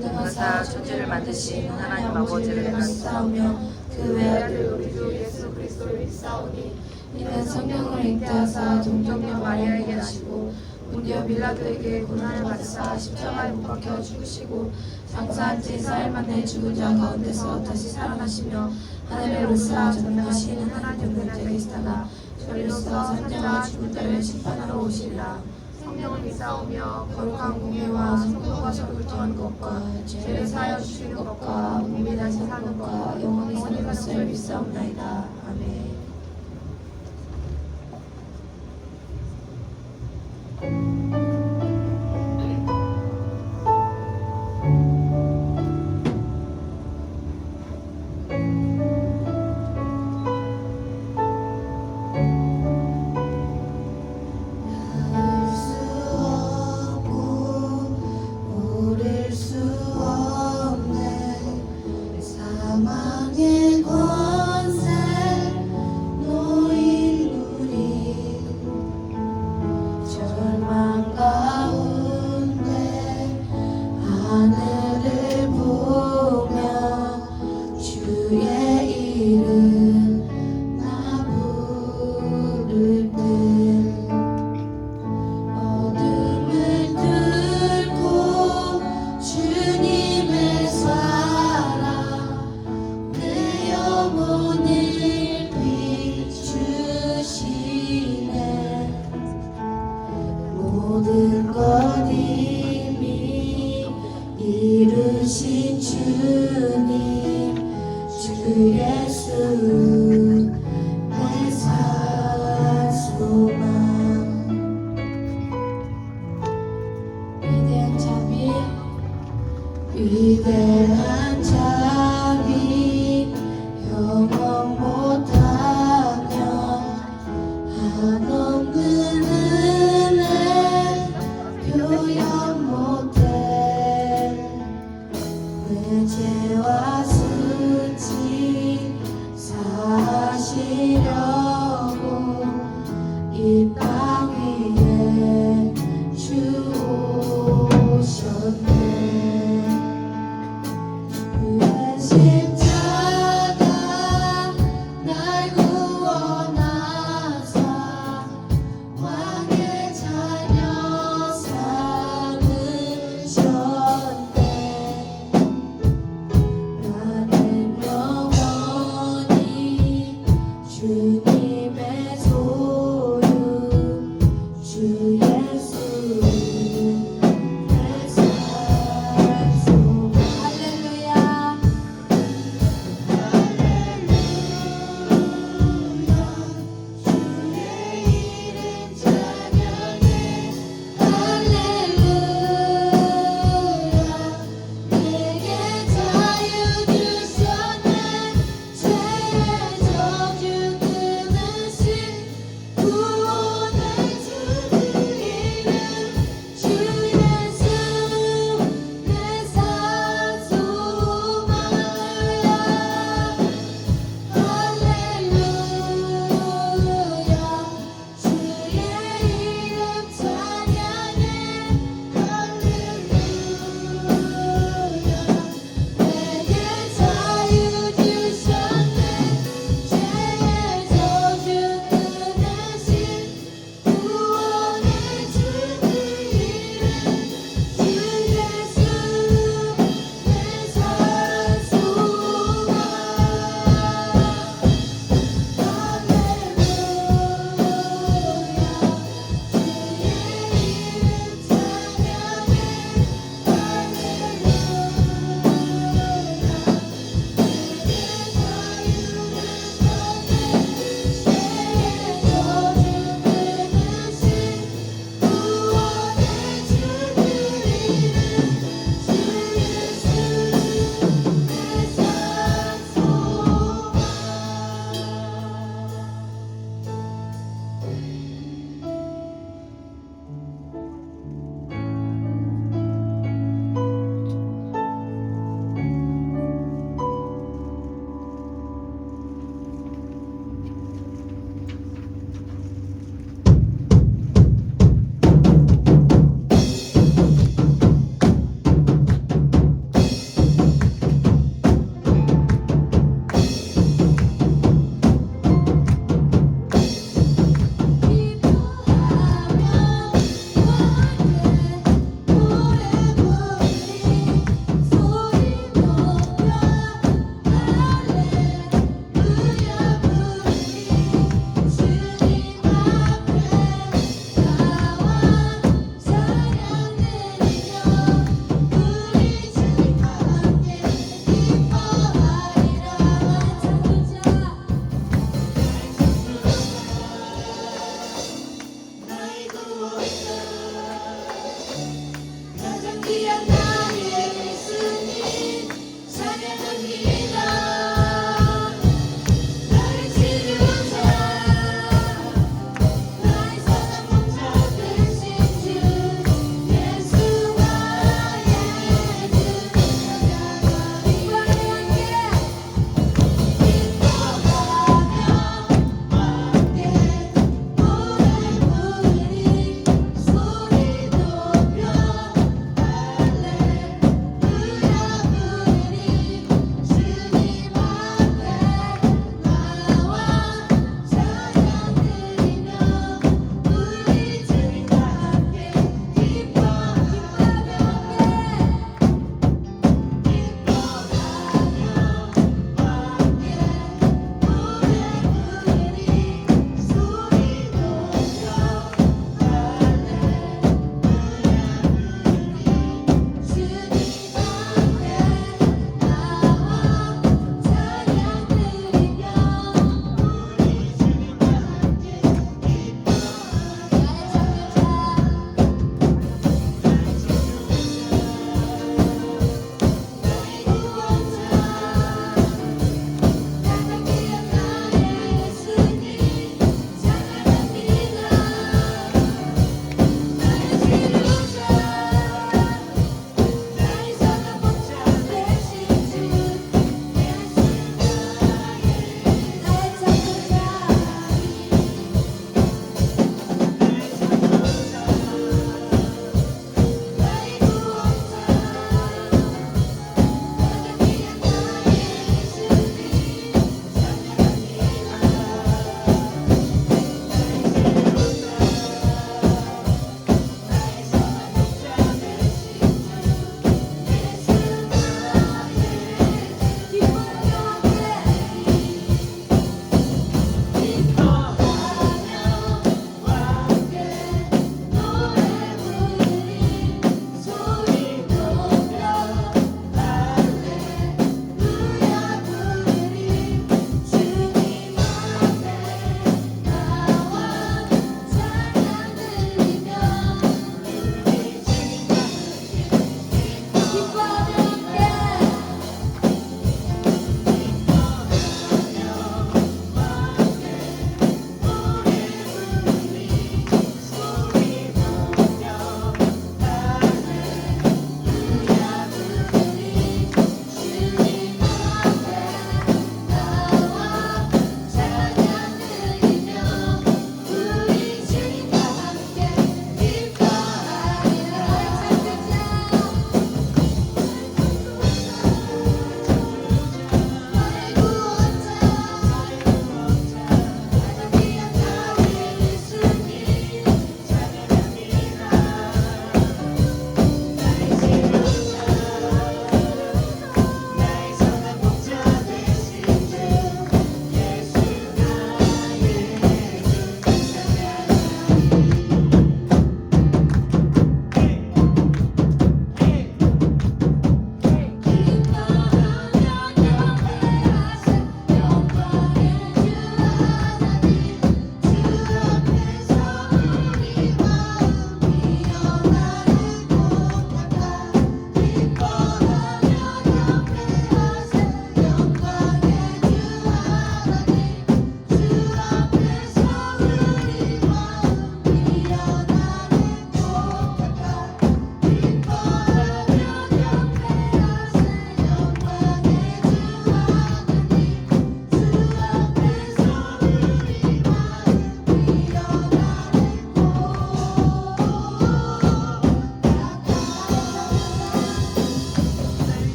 전능하사 천지를 만드신 하나님 아버지를 믿사오며 그 외아들 우리 주 예수 그리스도를 믿사오니 이는 성령을 잉태하사 동정녀 마리아에게 나시고 본디오 빌라도에게 고난을 받으사 십자가에 못 박혀 죽으시고 장사한 지 4일 만에 죽은 자 가운데서 다시 살아나시며 하늘에 오르사 전능하신 하나님 분자 계시다가 저리로서 산자와 죽은 자를 심판하러 오시리라. 성령을 믿사오며 거룩한 공예와 성도가 저를 통한 것과 죄를 사하여 주시는 것과 몸이 다시 사는 것과 영원히 사는 것을 믿사옵나이다. 아멘. 모든 것 이미 이루신 주님 주 예수 내 산 소망. 위대한 자비 위대한 자비 영원 못하면 한없는 은혜 표현 못해. 내 죄와 수치 사시려고 이 땅 위에 주 오셨네. 주의 십자가 날 구원하사 왕의 자녀 삼으셨네. 나는 영원히 주님의 소유 주 예수 내 산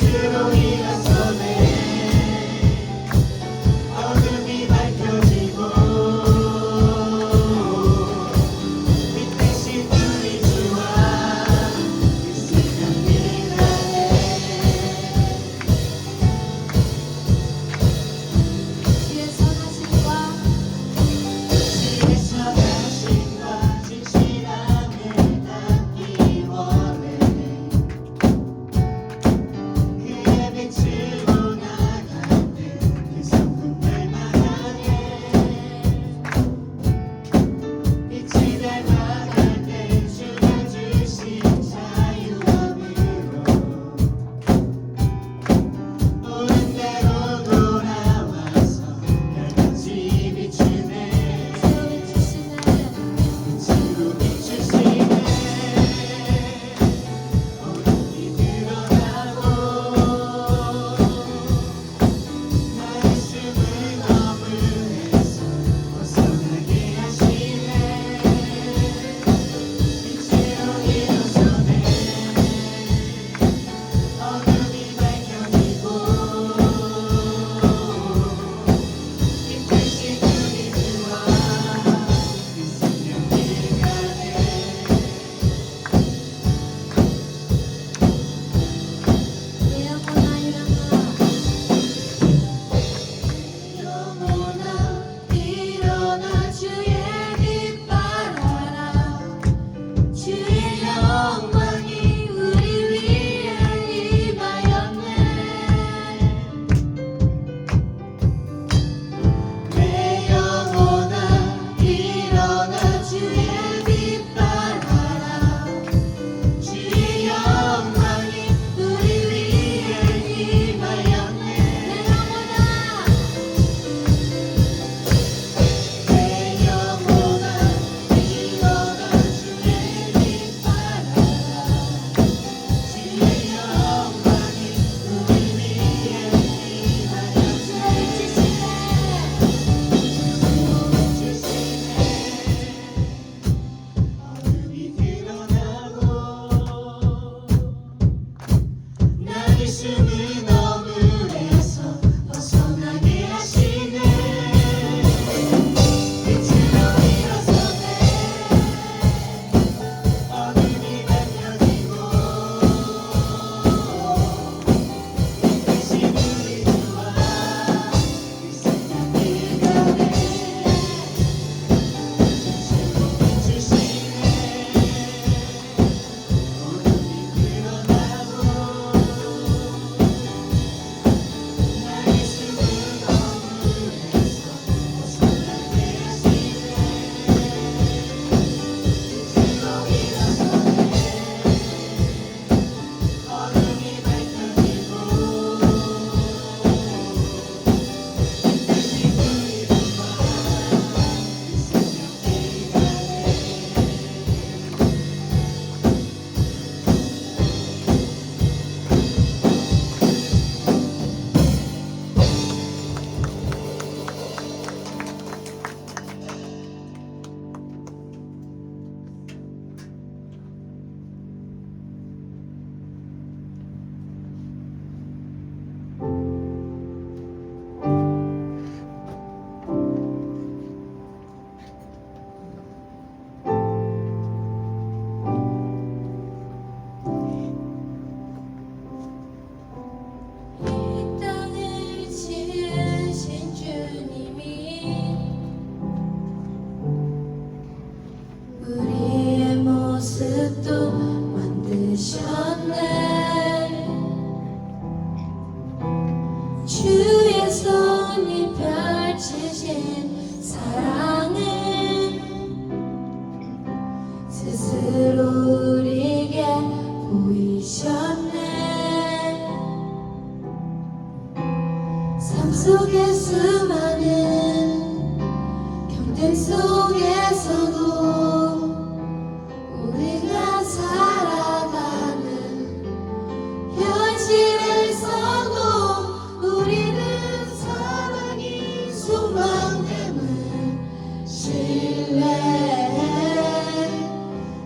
빛으로 일어서네. 어둠이 밝혀지고 빛 대신 우리 주와 있으면 빛나네. 주의 선하심과 주의 선하심과 진실함을 담기 원해. 그의 빛으로 나갈 때그 성품 닮아가네. 빛이 닮아갈 때 주가 주신 자유함으로 옳은 대로 돌아와서 별같이 비추네. 주의 주시네 빛으로 비추시네. 어둠이 드러나고 나의 숨은 어둠에서 벗어나게 하시네. 빛으로 일어서네. 어둠이 밝혀지고 빛 대신 우리 주와 있으면 빛나네. 내 영혼아 일어나 주의 빛 발하라. 주의 영광이 우리 위에 임하였네. 내 영혼아 일어나 주의 빛 발하라. 주의 영광이 우리 위에 임하였네. 내 영혼아 일어나 주의 빛 발하라. 주의 영광이 우리 위에 임하였네. 주시네. 어둠이 드러나고 나의 숨은 어물에서 벗어나게 하시네. 빛으로 일어서네. 어둠이 밝혀지고 빛 대신 우리 주와 있으면 빛나네. 빛으로 비추시네. 어둠이 드러나고 나의 숨은 어물에서 벗어나게 하시네. 빛으로 일어서네. 어둠이 밝혀지고 빛 대신 우리 주와 있으면 이 땅을 지으신 주님이 우리의 모습도 만드셨네. 주의 손이 펼치신 사랑은 스스로 우리에게 보이셨네. 삶 속의 수많은 경쟁 속에서도 우리가 살아가는 현실에서도 우리는 사랑이 소망됨을 신뢰해.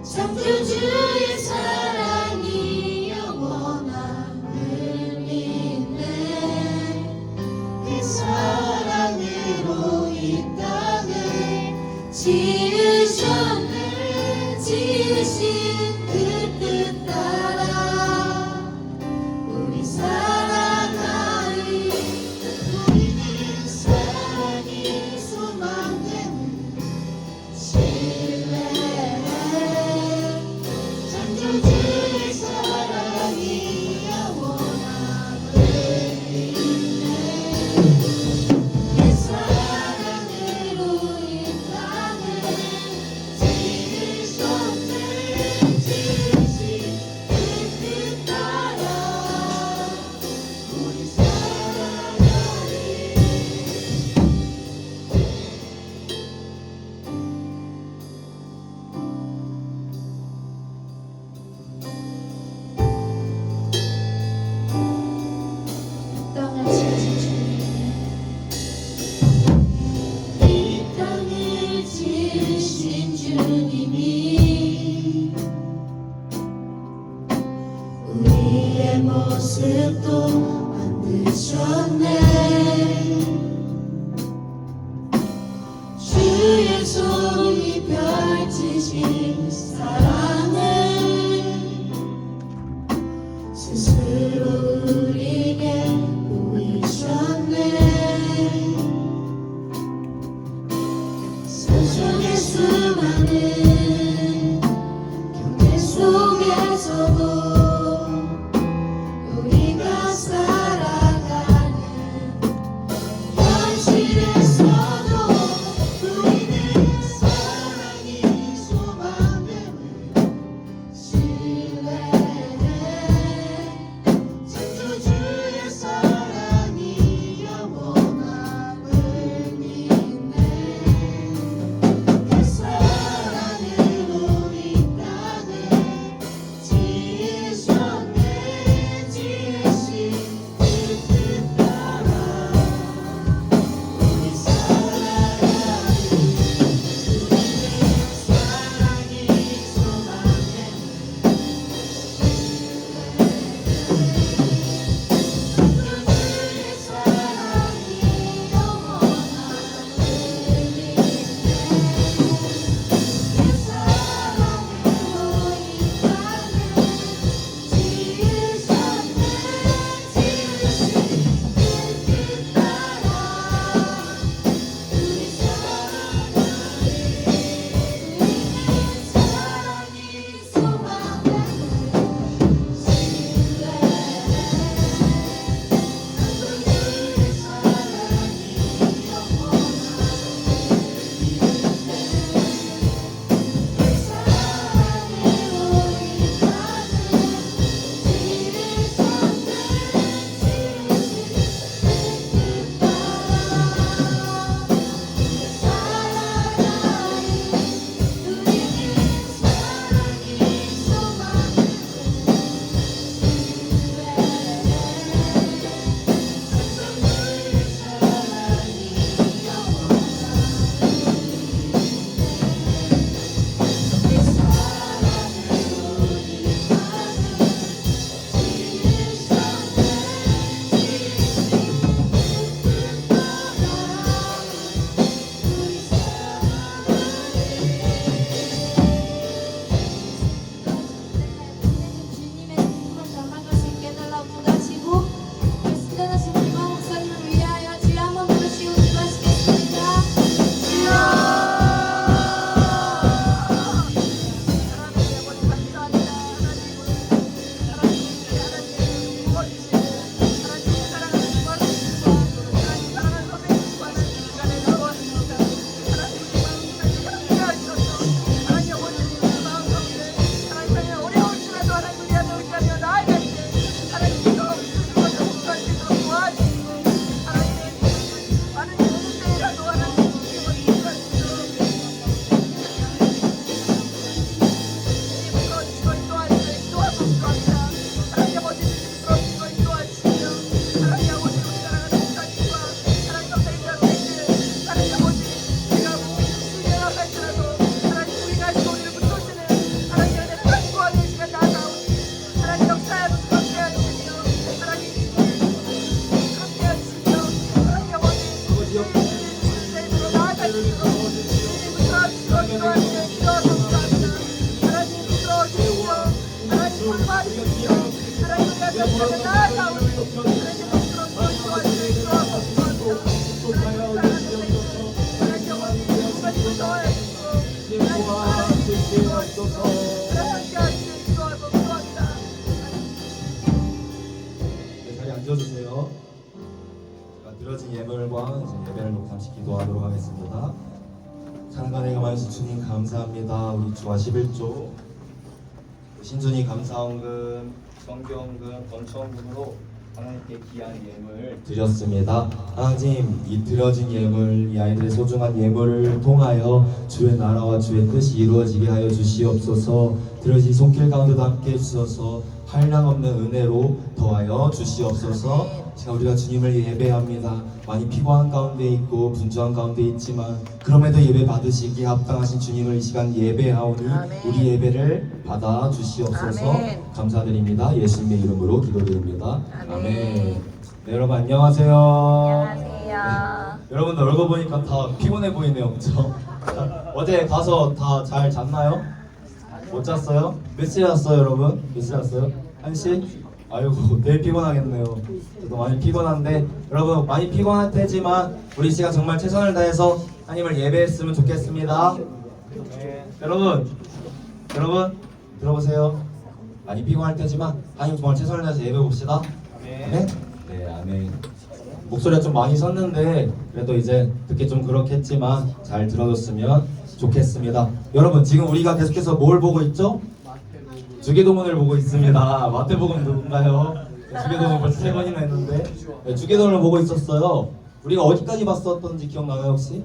창조주의 사랑이 영원함을 지으셨네 지으신 그 뜻 따라 우리 살아가리 우리는 사랑이 소망되는 신뢰 창조주의 사랑이 영원함을 믿네 그 사랑으로 이 땅을 지으셨네 지으신 그 뜻 따라 우리 살아가리 땅을 지으신 주님 이 땅을 지으신 주님이 우리의 모습도 만드셨네 주의 손이 펼치신 사랑을 스스로 우리에게 보이셨네 삶 속의 수많은 경계 속에서도 우리가 살아가는 안녕하세요. 제가 드려진 예물과 이제 예배를 동참시 기도하도록 하겠습니다. 사랑하는 감하신 주님 감사합니다. 우리 주와 11조 신준이 감사원금, 성경금, 건초원금으로 하나님께 귀한 예물 드렸습니다. 하나님, 이 드려진 예물, 이 아이들의 소중한 예물을 통하여 주의 나라와 주의 뜻이 이루어지게 하여 주시옵소서. 드려진 손길 가운데도 함께 해주셔서 한량없는 은혜로 더하여 주시옵소서. 제가 우리가 주님을 예배합니다. 많이 피곤한 가운데 있고 분주한 가운데 있지만 그럼에도 예배 받으시기에 합당하신 주님을 이 시간 예배하오니 아멘. 우리 예배를 받아 주시옵소서. 아멘. 감사드립니다. 예수님의 이름으로 기도드립니다. 아멘. 아멘. 네, 여러분 안녕하세요. 안녕하세요. 여러분들 얼굴 보니까 다 피곤해 보이네요, 그렇죠? 어제 가서 다 잘 잤나요? 못 잤어요? 몇 시에 잤어요, 여러분? 몇 시에 잤어요? 1시? 아이고, 내일 피곤하겠네요. 저도 많이 피곤한데 여러분 많이 피곤할 테지만 우리 시간 정말 최선을 다해서 하나님을 예배했으면 좋겠습니다. 네. 여러분 들어보세요. 많이 피곤할 테지만 하나님 정말 최선을 다해서 예배 봅시다. 아멘. 네, 아멘. 목소리가 좀 많이 섰는데 그래도 이제 듣기 좀 그렇겠지만 잘 들어줬으면 좋겠습니다. 여러분 지금 우리가 계속해서 뭘 보고 있죠? 주기도문을 보고 있습니다. 마태복음 누군가요? 주기도문 벌써 3번이나 했는데 네, 주기도문을 보고 있었어요. 우리가 어디까지 봤었던지 기억나요 혹시?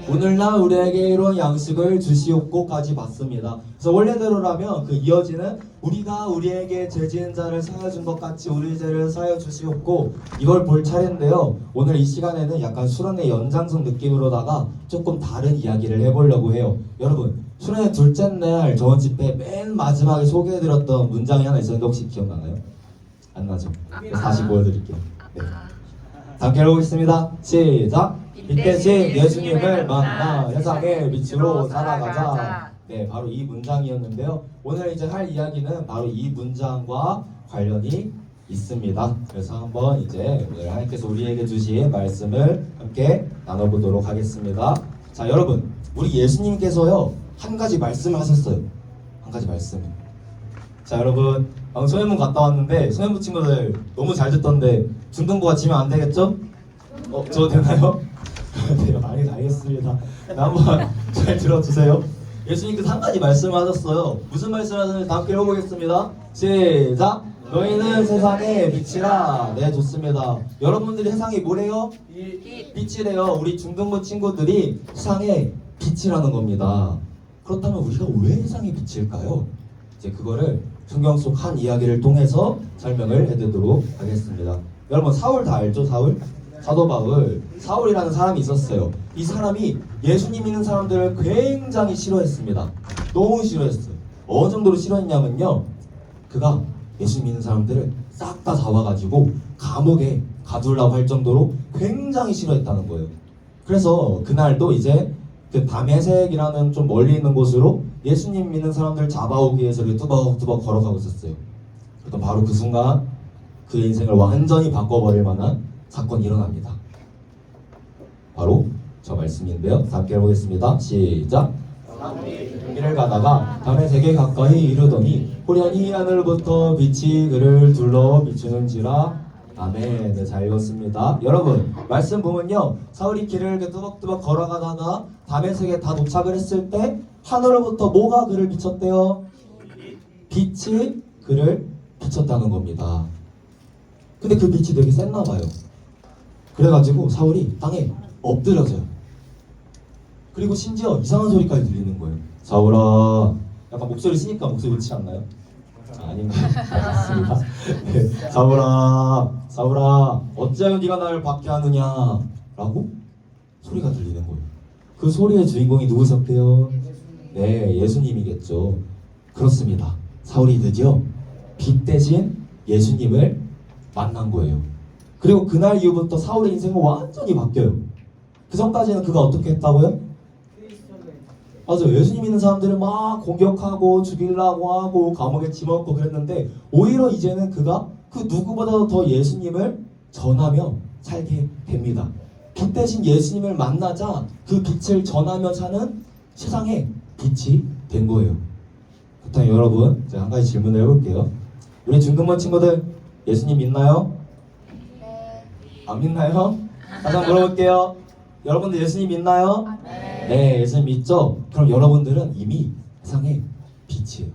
오늘날 우리에게 이런 양식을 주시옵고까지 봤습니다. 그래서 원래대로라면 그 이어지는 우리가 우리에게 죄 지은 자를 사하여 준 것 같이 우리 죄를 사하여 주시옵고 이걸 볼 차례인데요. 오늘 이 시간에는 약간 수련의 연장선 느낌으로다가 조금 다른 이야기를 해보려고 해요. 여러분 수련의 둘째 날 저번 집회 맨 마지막에 소개해드렸던 문장이 하나 있었는데 혹시 기억나나요? 안 나죠? 그래서 다시 보여드릴게요. 네. 함께 해보겠습니다. 시작! 이 대신 예수님을 만나 세상의 빛으로 살아가자. 네, 바로 이 문장이었는데요. 오늘 이제 할 이야기는 바로 이 문장과 관련이 있습니다. 그래서 한번 이제 오늘 하나님께서 우리에게 주신 말씀을 함께 나눠보도록 하겠습니다. 자, 여러분, 우리 예수님께서요 한 가지 말씀을 하셨어요. 한 가지 말씀. 자, 여러분, 방금 소년문 갔다 왔는데 소년부 친구들 너무 잘 듣던데 중등부가 지면 안 되겠죠? 저 되나요? 네, 알겠습니다. 네, 한번 잘 들어주세요. 예수님께서 한 가지 말씀을 하셨어요. 무슨 말씀을 하셨는지 다 함께 읽어보겠습니다. 시작! 너희는 세상의 빛이라. 네, 좋습니다. 여러분들이 세상이 뭐래요? 빛이래요. 우리 중등부 친구들이 세상의 빛이라는 겁니다. 그렇다면 우리가 왜 세상의 빛일까요? 이제 그거를 성경 속 한 이야기를 통해서 설명을 해드리도록 하겠습니다. 여러분 사울 다 알죠? 사도 바울. 사울이라는 사람이 있었어요. 이 사람이 예수님 믿는 사람들을 굉장히 싫어했습니다. 너무 싫어했어요. 어느 정도로 싫어했냐면요, 그가 예수님 믿는 사람들을 싹 다 잡아가지고 감옥에 가두려고 할 정도로 굉장히 싫어했다는 거예요. 그래서 그날도 이제 그 다메섹이라는 좀 멀리 있는 곳으로 예수님 믿는 사람들 잡아오기 위해서 뚜벅뚜벅 걸어가고 있었어요. 그럼 바로 그 순간 그의 인생을 완전히 바꿔버릴 만한 사건이 일어납니다. 바로 저 말씀인데요. 함께 해보겠습니다. 시작! 길을 가다가 다메섹에 가까이 이르더니 호련히 하늘부터 빛이 그를 둘러 비추는지라. 아멘. 네, 잘 읽었습니다. 여러분 말씀 보면요, 사울이 길을 이렇게 뚜벅뚜벅 걸어가다가 다메섹에 다 도착을 했을 때 하늘로부터 뭐가 그를 비췄대요? 빛이 그를 비췄다는 겁니다. 근데 그 빛이 되게 셌나 봐요. 그래가지고 사울이 땅에 엎드려져요. 그리고 심지어 이상한 소리까지 들리는 거예요. 사울아, 약간 목소리 쓰니까 목소리 그렇지 않나요? 아닌가요? 알겠습니다. 네, 사울아, 어찌하여 네가 나를 박해하느냐? 라고 소리가 들리는 거예요. 그 소리의 주인공이 누구셨대요? 네, 예수님이겠죠. 그렇습니다. 사울이 드디어 빛 대신 예수님을 만난 거예요. 그리고 그날 이후부터 사울의 인생은 완전히 바뀌어요. 그 전까지는 그가 어떻게 했다고요? 맞아요. 예수님 믿는 사람들을 막 공격하고 죽이려고 하고 감옥에 집어넣고 그랬는데 오히려 이제는 그가 그 누구보다도 더 예수님을 전하며 살게 됩니다. 빛 대신 예수님을 만나자 그 빛을 전하며 사는 세상의 빛이 된 거예요. 그렇다면 여러분, 제가 한 가지 질문을 해볼게요. 우리 중등부 친구들 예수님 믿나요? 안 믿나요? 다시 한번 물어볼게요. 여러분들 예수님 믿나요? 네, 예수님 믿죠? 그럼 여러분들은 이미 세상의 빛이에요.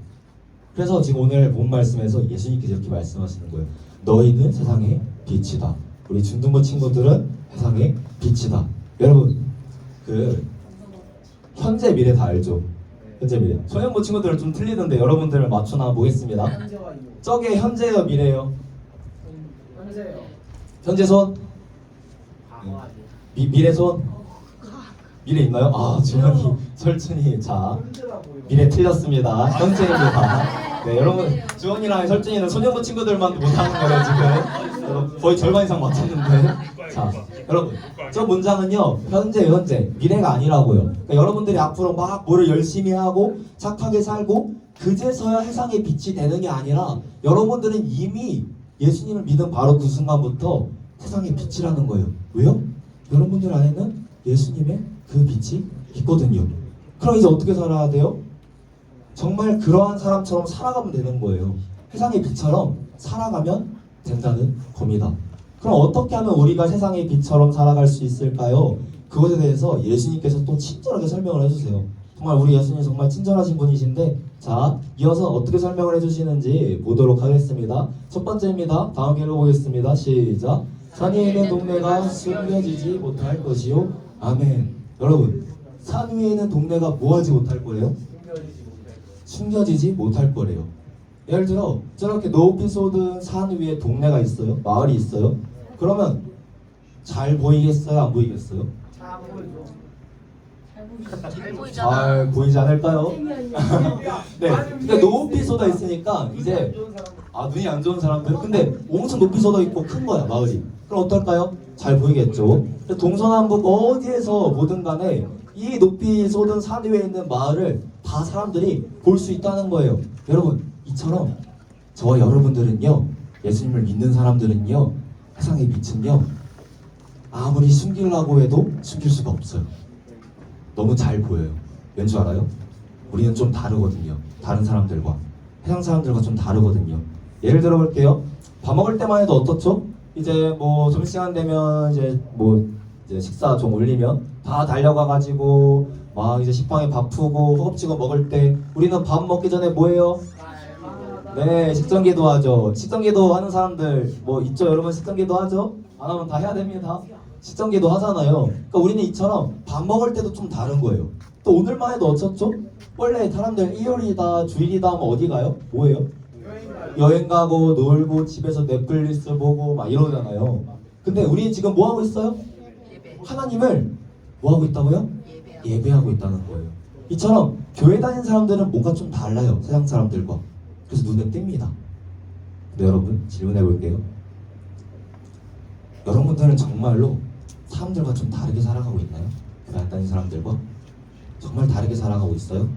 그래서 지금 오늘 본 말씀에서 예수님께서 이렇게 말씀하시는 거예요. 너희는 세상의 빛이다. 우리 중등부 친구들은 세상의 빛이다. 여러분, 그 현재 미래 다 알죠? 현재 미래. 소년부 친구들은 좀 틀리던데 여러분들을 맞춰나 보겠습니다. 현재와 이후. 저게 현재예요, 미래예요? 현재요. 현재 손? 과거하지. 미래 손? 미래 있나요? 아, 주머니, 설준이. 자, 현재라고요. 미래 틀렸습니다. 현재입니다. 네, 여러분, 주원이랑 설준이는 소년부 친구들만 못하는 거예요, 지금. 여러분, 거의 절반 이상 맞췄는데. 자, 여러분, 저 문장은요, 현재, 미래가 아니라고요. 그러니까 여러분들이 앞으로 막 뭐를 열심히 하고 착하게 살고 그제서야 세상의 빛이 되는 게 아니라 여러분들은 이미 예수님을 믿은 바로 그 순간부터 세상의 빛이라는 거예요. 왜요? 여러분들 안에는 예수님의 그 빛이 있거든요. 그럼 이제 어떻게 살아야 돼요? 정말 그러한 사람처럼 살아가면 되는 거예요. 세상의 빛처럼 살아가면 된다는 겁니다. 그럼 어떻게 하면 우리가 세상의 빛처럼 살아갈 수 있을까요? 그것에 대해서 예수님께서 또 친절하게 설명을 해주세요. 정말 우리 예수님 정말 친절하신 분이신데, 자, 이어서 어떻게 설명을 해주시는지 보도록 하겠습니다. 첫 번째입니다. 다음 길 보겠습니다. 시작. 산 위에 있는 동네가 숨겨지지 못할 것이요. 아멘. 여러분, 산 위에 있는 동네가 뭐하지 못할 거예요? 숨겨지지 못할 거래요. 예를 들어 저렇게 높이 쏟은 산 위에 동네가 있어요. 마을이 있어요. 그러면 잘 보이겠어요? 안 보이겠어요? 잘 보이잖아. 잘 보이지 않을까요? 네. 근데 높이 쏟아 있으니까 이제 눈이 안 좋은 사람들. 근데 엄청 높이 쏟아 있고 큰 거야 마을이. 그럼 어떨까요? 잘 보이겠죠. 동서남북 어디에서 뭐든 간에 이 높이 쏟은 산 위에 있는 마을을 다 사람들이 볼 수 있다는 거예요. 여러분, 이처럼 저와 여러분들은요, 예수님을 믿는 사람들은요, 세상의 빛은요, 아무리 숨기려고 해도 숨길 수가 없어요. 너무 잘 보여요. 왠 줄 알아요? 우리는 좀 다르거든요. 다른 사람들과. 세상 사람들과 좀 다르거든요. 예를 들어 볼게요. 밥 먹을 때만 해도 어떻죠? 이제 뭐 점심시간 되면 이제 식사 좀 올리면 다 달려가가지고 막 이제 식빵에 밥 푸고 허겁지겁 먹을 때 우리는 밥 먹기 전에 뭐 해요? 네, 식전기도 하죠. 식전기도 하는 사람들 뭐 있죠? 여러분 식전기도 하죠? 안 하면 다 해야 됩니다. 식전기도 하잖아요. 그러니까 우리는 이처럼 밥 먹을 때도 좀 다른 거예요. 또 오늘만 해도 어쩌죠? 원래 사람들 일요일이다 주일이다 하면 어디 가요? 뭐예요? 여행 가고 놀고 집에서 넷플릭스 보고 막 이러잖아요. 근데 우리는 지금 뭐 하고 있어요? 하나님을 뭐 하고 있다고요? 예배하고 있다는 거예요. 이처럼 교회 다니는 사람들은 뭔가 좀 달라요. 세상 사람들과. 그래서 눈에 띕니다. 근데 여러분 질문해 볼게요. 여러분들은 정말로 사람들과 좀 다르게 살아가고 있나요? 교회 안 다니는 사람들과? 정말 다르게 살아가고 있어요?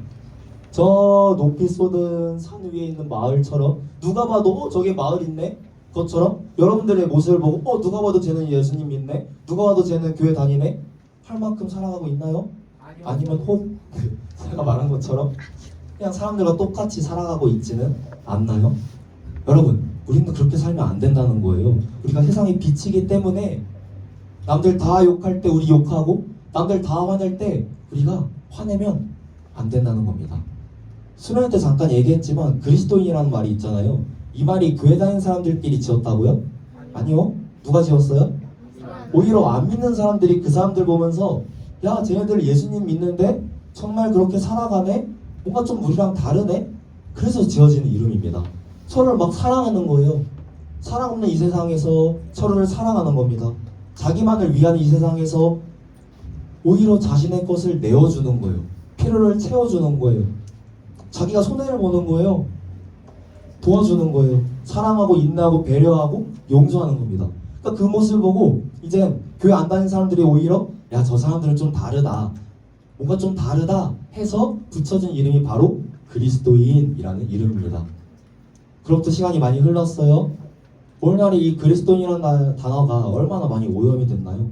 저 높이 쏟은 산 위에 있는 마을처럼 누가 봐도 저게 마을 있네? 그것처럼 여러분들의 모습을 보고 누가 봐도 쟤는 예수님 믿네? 누가 봐도 쟤는 교회 다니네? 할 만큼 살아가고 있나요? 아니면 혹 제가 말한 것처럼 그냥 사람들과 똑같이 살아가고 있지는 않나요? 여러분, 우리는 그렇게 살면 안 된다는 거예요. 우리가 세상의 빛이기 때문에 남들 다 욕할 때 우리 욕하고 남들 다 화낼 때 우리가 화내면 안 된다는 겁니다. 수련회 때 잠깐 얘기했지만 그리스도인이라는 말이 있잖아요. 이 말이 교회 다니는 사람들끼리 지었다고요? 아니요. 누가 지었어요? 오히려 안 믿는 사람들이 그 사람들 보면서 야, 쟤네들 예수님 믿는데 정말 그렇게 살아가네? 뭔가 좀 우리랑 다르네? 그래서 지어지는 이름입니다. 서로를 막 사랑하는 거예요. 사랑 없는 이 세상에서 서로를 사랑하는 겁니다. 자기만을 위한 이 세상에서 오히려 자신의 것을 내어주는 거예요. 필요를 채워주는 거예요. 자기가 손해를 보는 거예요. 도와주는 거예요. 사랑하고 인내하고 배려하고 용서하는 겁니다. 그러니까 그 모습을 보고 이제 교회 안 다니는 사람들이 오히려 야, 저 사람들은 좀 다르다. 뭔가 좀 다르다 해서 붙여진 이름이 바로 그리스도인이라는 이름입니다. 그로부터 시간이 많이 흘렀어요. 오늘날에 이 그리스도인이라는 단어가 얼마나 많이 오염이 됐나요?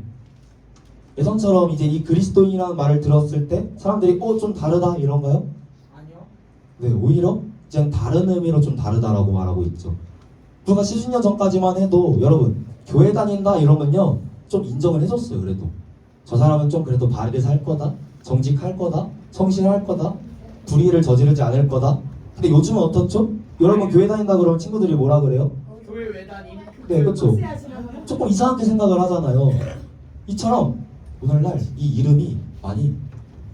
예전처럼 이제 이 그리스도인이라는 말을 들었을 때 사람들이 좀 다르다 이런가요? 아니요. 네, 오히려 이제 다른 의미로 좀 다르다라고 말하고 있죠. 불과 10년 전까지만 해도 여러분 교회 다닌다 이러면요 좀 인정을 해줬어요. 그래도 저 사람은 좀 그래도 바르게 살 거다, 정직할 거다, 성실할 거다, 불의를 저지르지 않을 거다. 근데 요즘은 어떻죠? 여러분 교회 다닌다 그러면 친구들이 뭐라 그래요? 교회 왜 다니? 네, 그렇죠. 조금 이상하게 생각을 하잖아요. 이처럼 오늘날 이 이름이 많이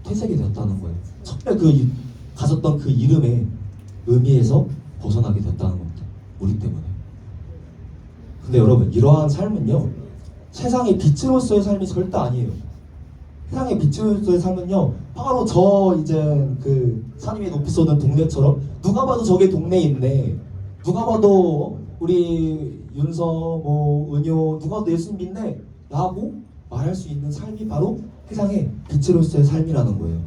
퇴색이 되었다는 거예요. 처음에 가졌던 그 이름의 의미에서 벗어나게 되었다는 겁니다. 우리 때문에. 근데 여러분 이러한 삶은요 세상의 빛으로서의 삶이 절대 아니에요. 세상의 빛으로서의 삶은요 바로 저 이제 그 산 위에 높이 솟는 동네처럼 누가 봐도 저게 동네에 있네, 누가 봐도 우리 윤서 뭐 은효 누가 봐도 예수님 믿네 라고 말할 수 있는 삶이 바로 세상의 빛으로서의 삶이라는 거예요.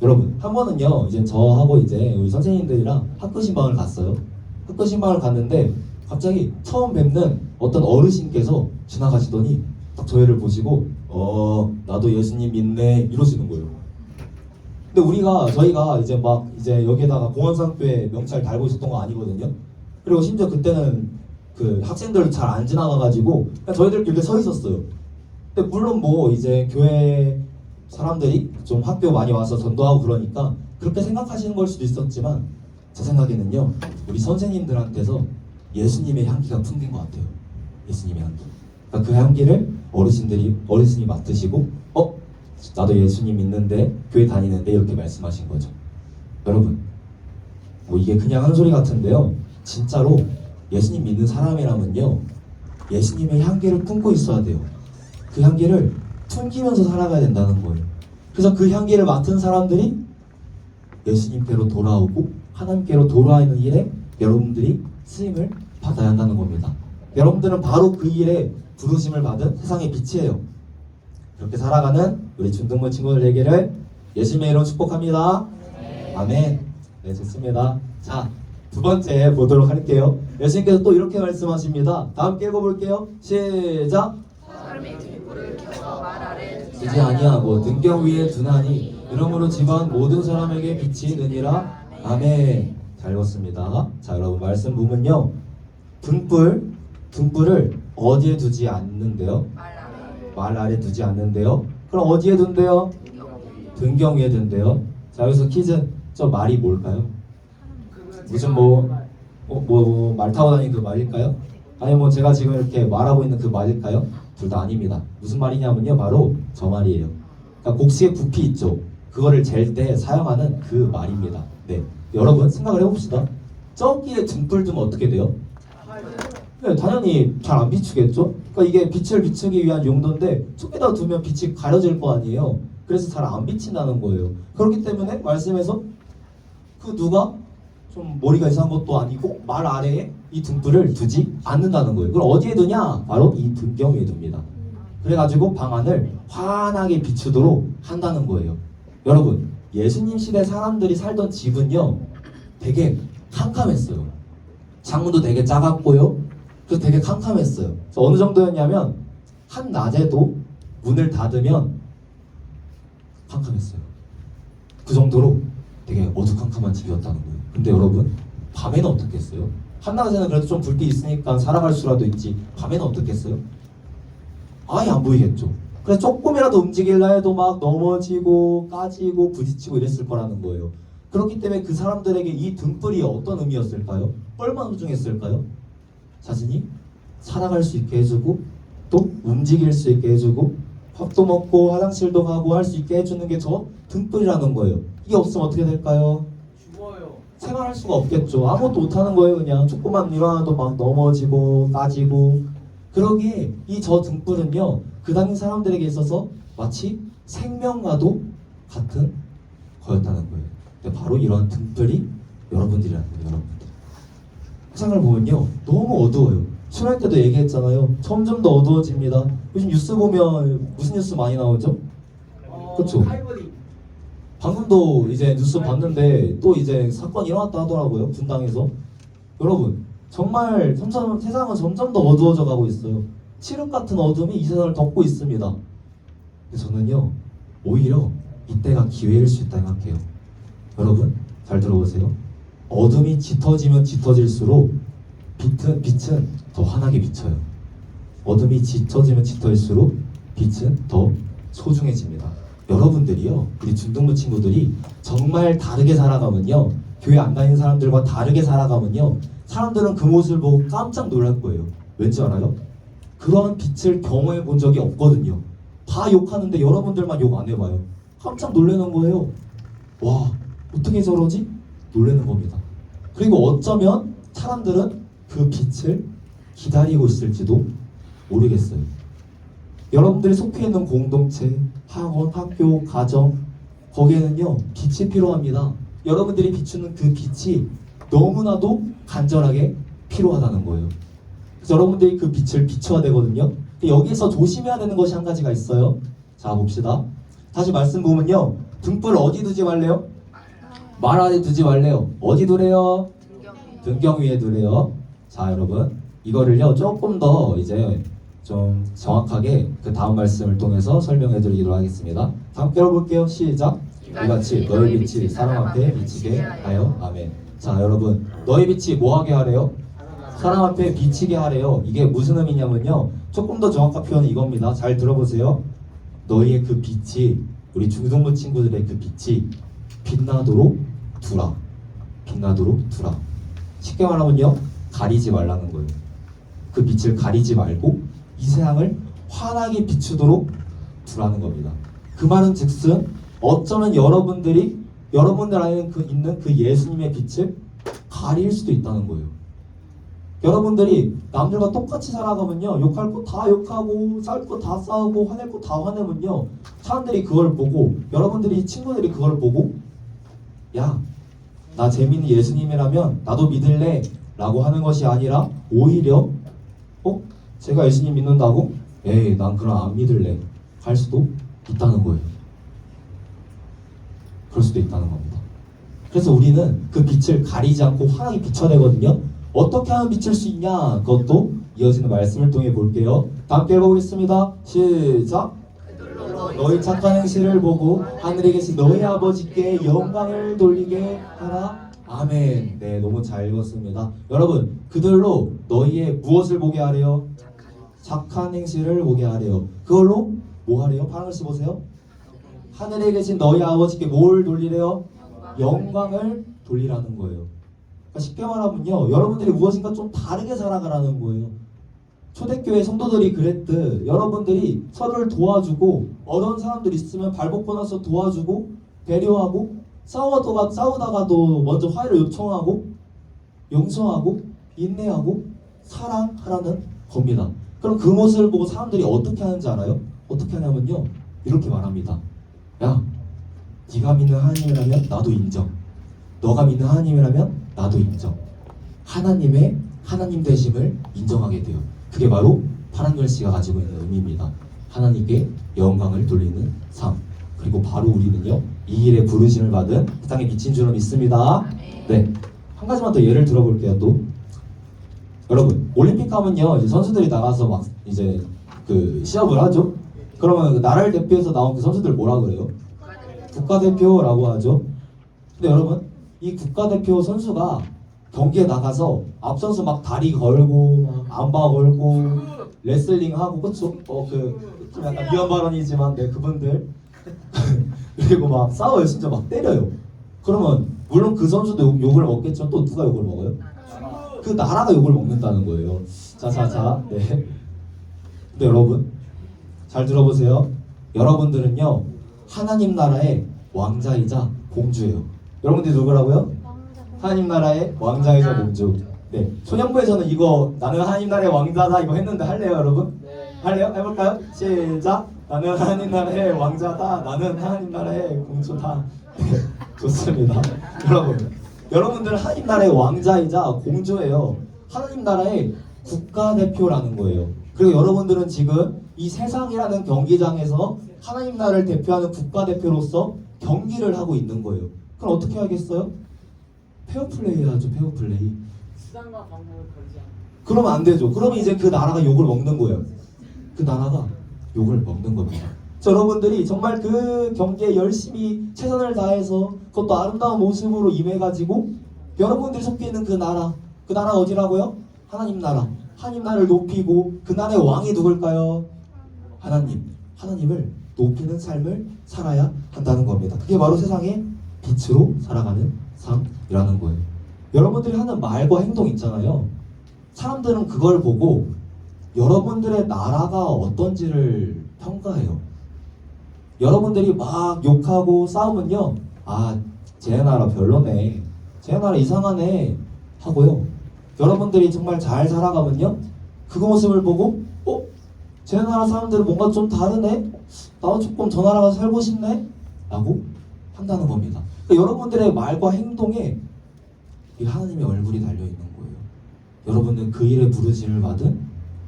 여러분 한 번은요 이제 저하고 이제 우리 선생님들이랑 학교 신방을 갔어요. 학교 신방을 갔는데 갑자기 처음 뵙는 어떤 어르신께서 지나가시더니 딱 저희를 보시고 나도 예수님 믿네 이러시는 거예요. 근데 저희가 이제 막 이제 여기에다가 공원상교회 명찰 달고 있었던 거 아니거든요. 그리고 심지어 그때는 그 학생들 잘 안 지나가가지고 그냥 저희들끼리 이렇게 서 있었어요. 근데 물론 뭐 이제 교회 사람들이 좀 학교 많이 와서 전도하고 그러니까 그렇게 생각하시는 걸 수도 있었지만 제 생각에는요 우리 선생님들한테서 예수님의 향기가 풍긴 것 같아요. 예수님의 향기. 그러니까 그 향기를 어르신이 맡으시고 나도 예수님 믿는데 교회 다니는데 이렇게 말씀하신 거죠. 여러분 뭐 이게 그냥 한 소리 같은데요 진짜로 예수님 믿는 사람이라면요 예수님의 향기를 품고 있어야 돼요. 그 향기를 풍기면서 살아가야 된다는 거예요. 그래서 그 향기를 맡은 사람들이 예수님께로 돌아오고 하나님께로 돌아오는 일에 여러분들이 쓰임을 받아야 한다는 겁니다. 여러분들은 바로 그 일에 부르심을 받은 세상의 빛이에요. 그렇게 살아가는 우리 준등문 친구들 되기를 예수님의 이름으로 축복합니다. 아멘. 네, 좋습니다. 자, 두 번째 보도록 할게요. 예수님께서 또 이렇게 말씀하십니다. 다 함께 읽어볼게요. 시작. 사람의 등불을 켜서 말 아래 두지 아니하고 등경 위에 두나니 이러므로 집안 모든 사람에게 빛이 느니라. 아멘. 잘 읽었습니다. 자, 여러분 말씀 보면요 등불을 어디에 두지 않는데요? 말 아래 두지 않는데요. 그럼 어디에 둔대요? 등경 위에 둔대요. 자, 여기서 퀴즈. 저 말이 뭘까요? 무슨 말 타고 다니는 그 말일까요? 아니 뭐 제가 지금 이렇게 말하고 있는 그 말일까요? 둘 다 아닙니다. 무슨 말이냐면요 바로 저 말이에요. 그러니까 곡식의 부피 있죠. 그거를 잴 때 사용하는 그 말입니다. 네, 여러분 생각을 해봅시다. 저기에 등불 두면 어떻게 돼요? 네, 당연히 잘 안 비추겠죠? 그러니까 이게 빛을 비추기 위한 용도인데 저기다 두면 빛이 가려질 거 아니에요. 그래서 잘 안 비친다는 거예요. 그렇기 때문에 말씀에서 그 누가 좀 머리가 이상한 것도 아니고 말 아래에 이 등불을 두지 않는다는 거예요. 그럼 어디에 두냐? 바로 이 등경 위에 둡니다. 그래가지고 방 안을 환하게 비추도록 한다는 거예요. 여러분 예수님 시대 사람들이 살던 집은요 되게 캄캄했어요. 창문도 되게 작았고요. 그래서 되게 캄캄했어요. 그래서 어느 정도였냐면 한낮에도 문을 닫으면 캄캄했어요. 그 정도로 되게 어두컴컴한 집이었다는 거예요. 근데 여러분 밤에는 어떻겠어요? 한낮에는 그래도 좀 불빛 있으니까 살아갈 수라도 있지 밤에는 어떻겠어요? 아예 안 보이겠죠. 그래서 조금이라도 움직일라 해도 막 넘어지고 까지고 부딪히고 이랬을 거라는 거예요. 그렇기 때문에 그 사람들에게 이 등불이 어떤 의미였을까요? 얼마나 소중했을까요? 자신이 살아갈 수 있게 해주고 또 움직일 수 있게 해주고 밥도 먹고 화장실도 가고 할 수 있게 해주는 게 저 등불이라는 거예요. 이게 없으면 어떻게 될까요? 죽어요. 생활할 수가 없겠죠. 아무것도 못하는 거예요. 그냥 조금만 일어나도 막 넘어지고 까지고. 그러기에 이 저 등불은요 그 당시 사람들에게 있어서 마치 생명과도 같은 거였다는 거예요. 근데 바로 이러한 등불이 여러분들이라는 거예요. 여러분들 세상을 보면요 너무 어두워요. 출할 때도 얘기했잖아요. 점점 더 어두워집니다. 요즘 뉴스 보면 무슨 뉴스 많이 나오죠? 그쵸? 할머니. 방금도 이제 뉴스 봤는데 또 이제 사건이 일어났다 하더라고요. 분당에서. 여러분 정말 세상은 점점 더 어두워져 가고 있어요. 칠흑 같은 어둠이 이 세상을 덮고 있습니다. 근데 저는요 오히려 이때가 기회일 수 있다 생각해요. 여러분 잘 들어보세요. 어둠이 짙어지면 짙어질수록 빛은 더 환하게 비쳐요. 어둠이 짙어지면 짙어질수록 빛은 더 소중해집니다. 여러분들이요, 우리 중등부 친구들이 정말 다르게 살아가면요, 교회 안 다니는 사람들과 다르게 살아가면요, 사람들은 그 모습을 보고 깜짝 놀랄 거예요. 왠지 알아요? 그러한 빛을 경험해 본 적이 없거든요. 다 욕하는데 여러분들만 욕 안 해봐요. 깜짝 놀라는 거예요. 와, 어떻게 저러지? 놀라는 겁니다. 그리고 어쩌면 사람들은 그 빛을 기다리고 있을지도 모르겠어요. 여러분들이 속해 있는 공동체, 학원, 학교, 가정, 거기에는요, 빛이 필요합니다. 여러분들이 비추는 그 빛이 너무나도 간절하게 필요하다는 거예요. 그래서 여러분들이 그 빛을 비춰야 되거든요. 여기서 조심해야 되는 것이 한 가지가 있어요. 자, 봅시다. 다시 말씀 보면요, 등불 어디 두지 말래요? 말 안에 두지 말래요. 어디 두래요? 등경 위에 두래요. 자, 여러분, 이거를요 조금 더 이제 좀 정확하게 그 다음 말씀을 통해서 설명해 드리도록 하겠습니다. 함께 읽어볼게요. 시작. 이같이 너희 빛이 사람 앞에 비치게 하여. 아멘. 자, 여러분, 너희 빛이 뭐하게 하래요? 사람 앞에 비치게 하래요. 이게 무슨 의미냐면요, 조금 더 정확한 표현은 이겁니다. 잘 들어보세요. 너희의 그 빛이, 우리 중등부 친구들의 그 빛이 빛나도록 두라. 빛나도록 두라. 쉽게 말하면요, 가리지 말라는 거예요. 그 빛을 가리지 말고 이 세상을 환하게 비추도록 두라는 겁니다. 그 말은 즉슨 어쩌면 여러분들 안에 있는 그 예수님의 빛을 가릴 수도 있다는 거예요. 여러분들이 남들과 똑같이 살아가면요, 욕할 거 다 욕하고 싸울 거 다 싸우고 화낼 거 다 화내면요, 사람들이 그걸 보고, 여러분들이 친구들이 그걸 보고, 야, 나 재민이 예수님이라면 나도 믿을래 라고 하는 것이 아니라 오히려 제가 예수님 믿는다고? 에이, 난 그럼 안 믿을래 할 수도 있다는 거예요. 그럴 수도 있다는 겁니다. 그래서 우리는 그 빛을 가리지 않고 환하게 비춰내거든요. 어떻게 하면 비칠 수 있냐? 그것도 이어지는 말씀을 통해 볼게요. 다 함께 읽어보겠습니다. 시작. 너희 착한 행실을 보고 하늘에 계신 너희 아버지께 영광을 돌리게 하라. 아멘. 네, 너무 잘 읽었습니다. 여러분, 그들로 너희의 무엇을 보게 하래요? 착한 행실을 보게 하래요. 그걸로 뭐 하래요? 파란 글씨 보세요. 하늘에 계신 너희 아버지께 뭘 돌리래요? 영광을 돌리라는 거예요. 그러니까 쉽게 말하면요, 여러분들이 무엇인가 좀 다르게 살아가라는 거예요. 초대교회 성도들이 그랬듯 여러분들이 서로를 도와주고, 어려운 사람들 있으면 발벗고 나서 도와주고, 배려하고, 싸우다가도 먼저 화해를 요청하고, 용서하고, 인내하고, 사랑하라는 겁니다. 그럼 그 모습을 보고 사람들이 어떻게 하는지 알아요? 어떻게 하냐면요, 이렇게 말합니다. 야, 네가 믿는 하나님이라면 나도 인정. 너가 믿는 하나님이라면 나도 인정. 하나님 되심을 인정하게 돼요. 그게 바로 파란 글씨가 가지고 있는 의미입니다. 하나님께 영광을 돌리는 삶. 그리고 바로 우리는요, 이 일에 부르심을 받은 그 땅에 미친 줄로 믿습니다. 네, 한 가지만 더 예를 들어볼게요. 또 여러분, 올림픽 하면요, 이제 선수들이 나가서 막 이제 그 시합을 하죠. 그러면 그 나라를 대표해서 나온 그 선수들 뭐라 그래요? 국가대표라고 하죠. 근데 여러분, 이 국가대표 선수가 경기에 나가서 앞선수 막 다리 걸고, 안바 걸고, 레슬링 하고, 그쵸? 좀 약간 위험 발언이지만, 네, 그분들. 그리고 막 싸워요. 진짜 막 때려요. 그러면, 물론 그 선수도 욕을 먹겠지만, 또 누가 욕을 먹어요? 그 나라가 욕을 먹는다는 거예요. 자. 네. 근데 여러분, 잘 들어보세요. 여러분들은요, 하나님 나라의 왕자이자 공주예요. 여러분들이 누구라고요? 하나님 나라의 왕자이자 공주. 네, 소년부에서는 이거 나는 하나님 나라의 왕자다 이거 했는데 할래요, 여러분? 네. 할래요? 해볼까요? 시작. 나는 하나님 나라의 왕자다. 나는 하나님 나라의 공주다. 네, 좋습니다. 여러분들 하나님 나라의 왕자이자 공주예요. 하나님 나라의 국가대표라는 거예요. 그리고 여러분들은 지금 이 세상이라는 경기장에서 하나님 나라를 대표하는 국가대표로서 경기를 하고 있는 거예요. 그럼 어떻게 하겠어요? 페어플레이 해야죠. 페어플레이. 수단과 방법을 걸지 않고. 그러면 안 되죠. 그러면 이제 그 나라가 욕을 먹는 거예요. 그 나라가 욕을 먹는 겁니다. 여러분들이 정말 그 경기에 열심히 최선을 다해서 그것도 아름다운 모습으로 임해가지고 여러분들이 속해 있는 그 나라 어디라고요? 하나님 나라. 하나님 나라를 높이고 그 나라의 왕이 누굴까요? 하나님. 하나님을 높이는 삶을 살아야 한다는 겁니다. 그게 바로 세상의 빛으로 살아가는 삶이라는 거예요. 여러분들이 하는 말과 행동 있잖아요. 사람들은 그걸 보고 여러분들의 나라가 어떤지를 평가해요. 여러분들이 막 욕하고 싸우면요, 아, 쟤 나라 별로네, 쟤 나라 이상하네 하고요. 여러분들이 정말 잘 살아가면요, 그 모습을 보고 쟤 나라 사람들은 뭔가 좀 다르네, 나도 조금 저 나라 가서 살고 싶네 라고 한다는 겁니다. 그러니까 여러분들의 말과 행동에 이 하나님의 얼굴이 달려있는 거예요. 여러분은 그 일에 부르심을 받은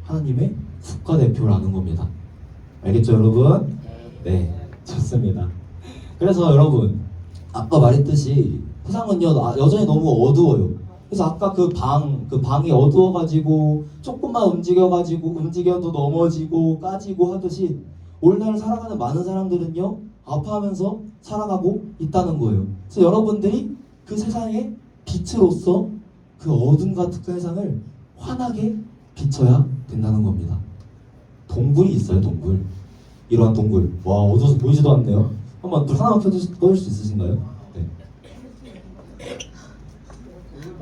하나님의 국가대표라는 겁니다. 알겠죠 여러분? 네, 좋습니다. 그래서 여러분, 아까 말했듯이 세상은요 여전히 너무 어두워요. 그래서 아까 그 방이 어두워가지고 조금만 움직여도 넘어지고 까지고 하듯이 오늘날 살아가는 많은 사람들은요 아파하면서 살아가고 있다는 거예요. 그래서 여러분들이 그 세상의 빛으로서 그 어둠 같은 그 세상을 환하게 비춰야 된다는 겁니다. 동굴이 있어요, 동굴. 이러한 동굴. 와, 어두워서 보이지도 않네요. 한번 불 하나만 꺼줄 수 있으신가요? 네.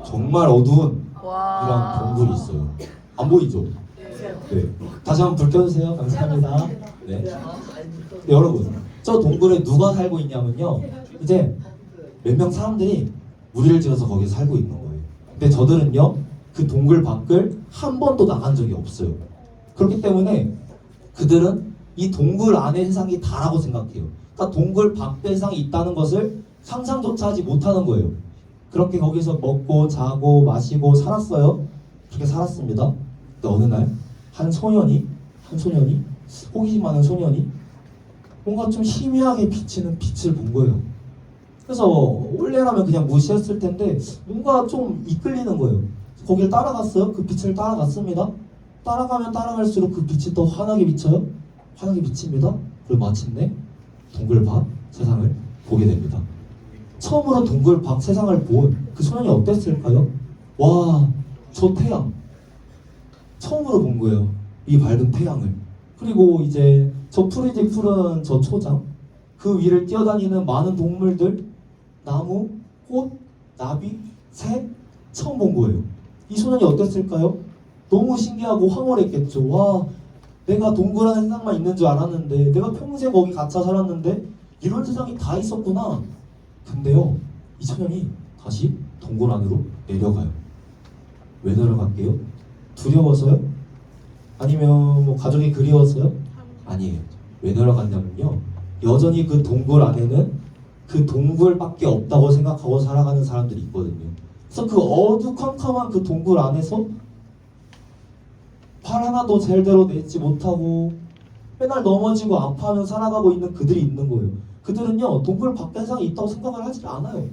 정말 어두운 이런 동굴이 있어요. 안 보이죠? 네. 다시 한번 불 켜주세요. 감사합니다. 네. 여러분, 저 동굴에 누가 살고 있냐면요, 이제 몇 명 사람들이 무리를 지어서 거기에 살고 있는 거예요. 근데 저들은요 그 동굴 밖을 한 번도 나간 적이 없어요. 그렇기 때문에 그들은 이 동굴 안의 세상이 다라고 생각해요. 그러니까 동굴 밖의 세상이 있다는 것을 상상조차 하지 못하는 거예요. 그렇게 거기서 먹고 자고 마시고 살았어요. 그렇게 살았습니다. 근데 어느 날 한 소년이 호기심 많은 소년이 뭔가 좀 희미하게 비치는 빛을 본 거예요. 그래서 원래라면 그냥 무시했을 텐데 뭔가 좀 이끌리는 거예요. 거길 따라갔어요. 그 빛을 따라갔습니다. 따라가면 따라갈수록 그 빛이 더 환하게 비쳐요. 환하게 비칩니다. 그리고 마침내 동굴 밖 세상을 보게 됩니다. 처음으로 동굴 밖 세상을 본 그 소년이 어땠을까요? 와, 저 태양 처음으로 본 거예요. 이 밝은 태양을. 그리고 이제 저 푸르디 푸른 저 초장, 그 위를 뛰어다니는 많은 동물들, 나무, 꽃, 나비, 새, 처음 본 거예요. 이 소년이 어땠을까요? 너무 신기하고 황홀했겠죠. 와, 내가 동굴 안에 세상만 있는 줄 알았는데, 내가 평생 거기 갇혀 살았는데 이런 세상이 다 있었구나. 근데요, 이 소년이 다시 동굴 안으로 내려가요. 왜 내려갈게요? 두려워서요? 아니면 뭐 가족이 그리워서요? 아니에요. 왜 내려갔냐면요, 여전히 그 동굴 안에는 그 동굴밖에 없다고 생각하고 살아가는 사람들이 있거든요. 그래서 그 어두컴컴한 그 동굴 안에서 발 하나도 제대로 내지 못하고 맨날 넘어지고 아파하며 살아가고 있는 그들이 있는 거예요. 그들은요 동굴 밖에 세상이 있다고 생각을 하지 않아요.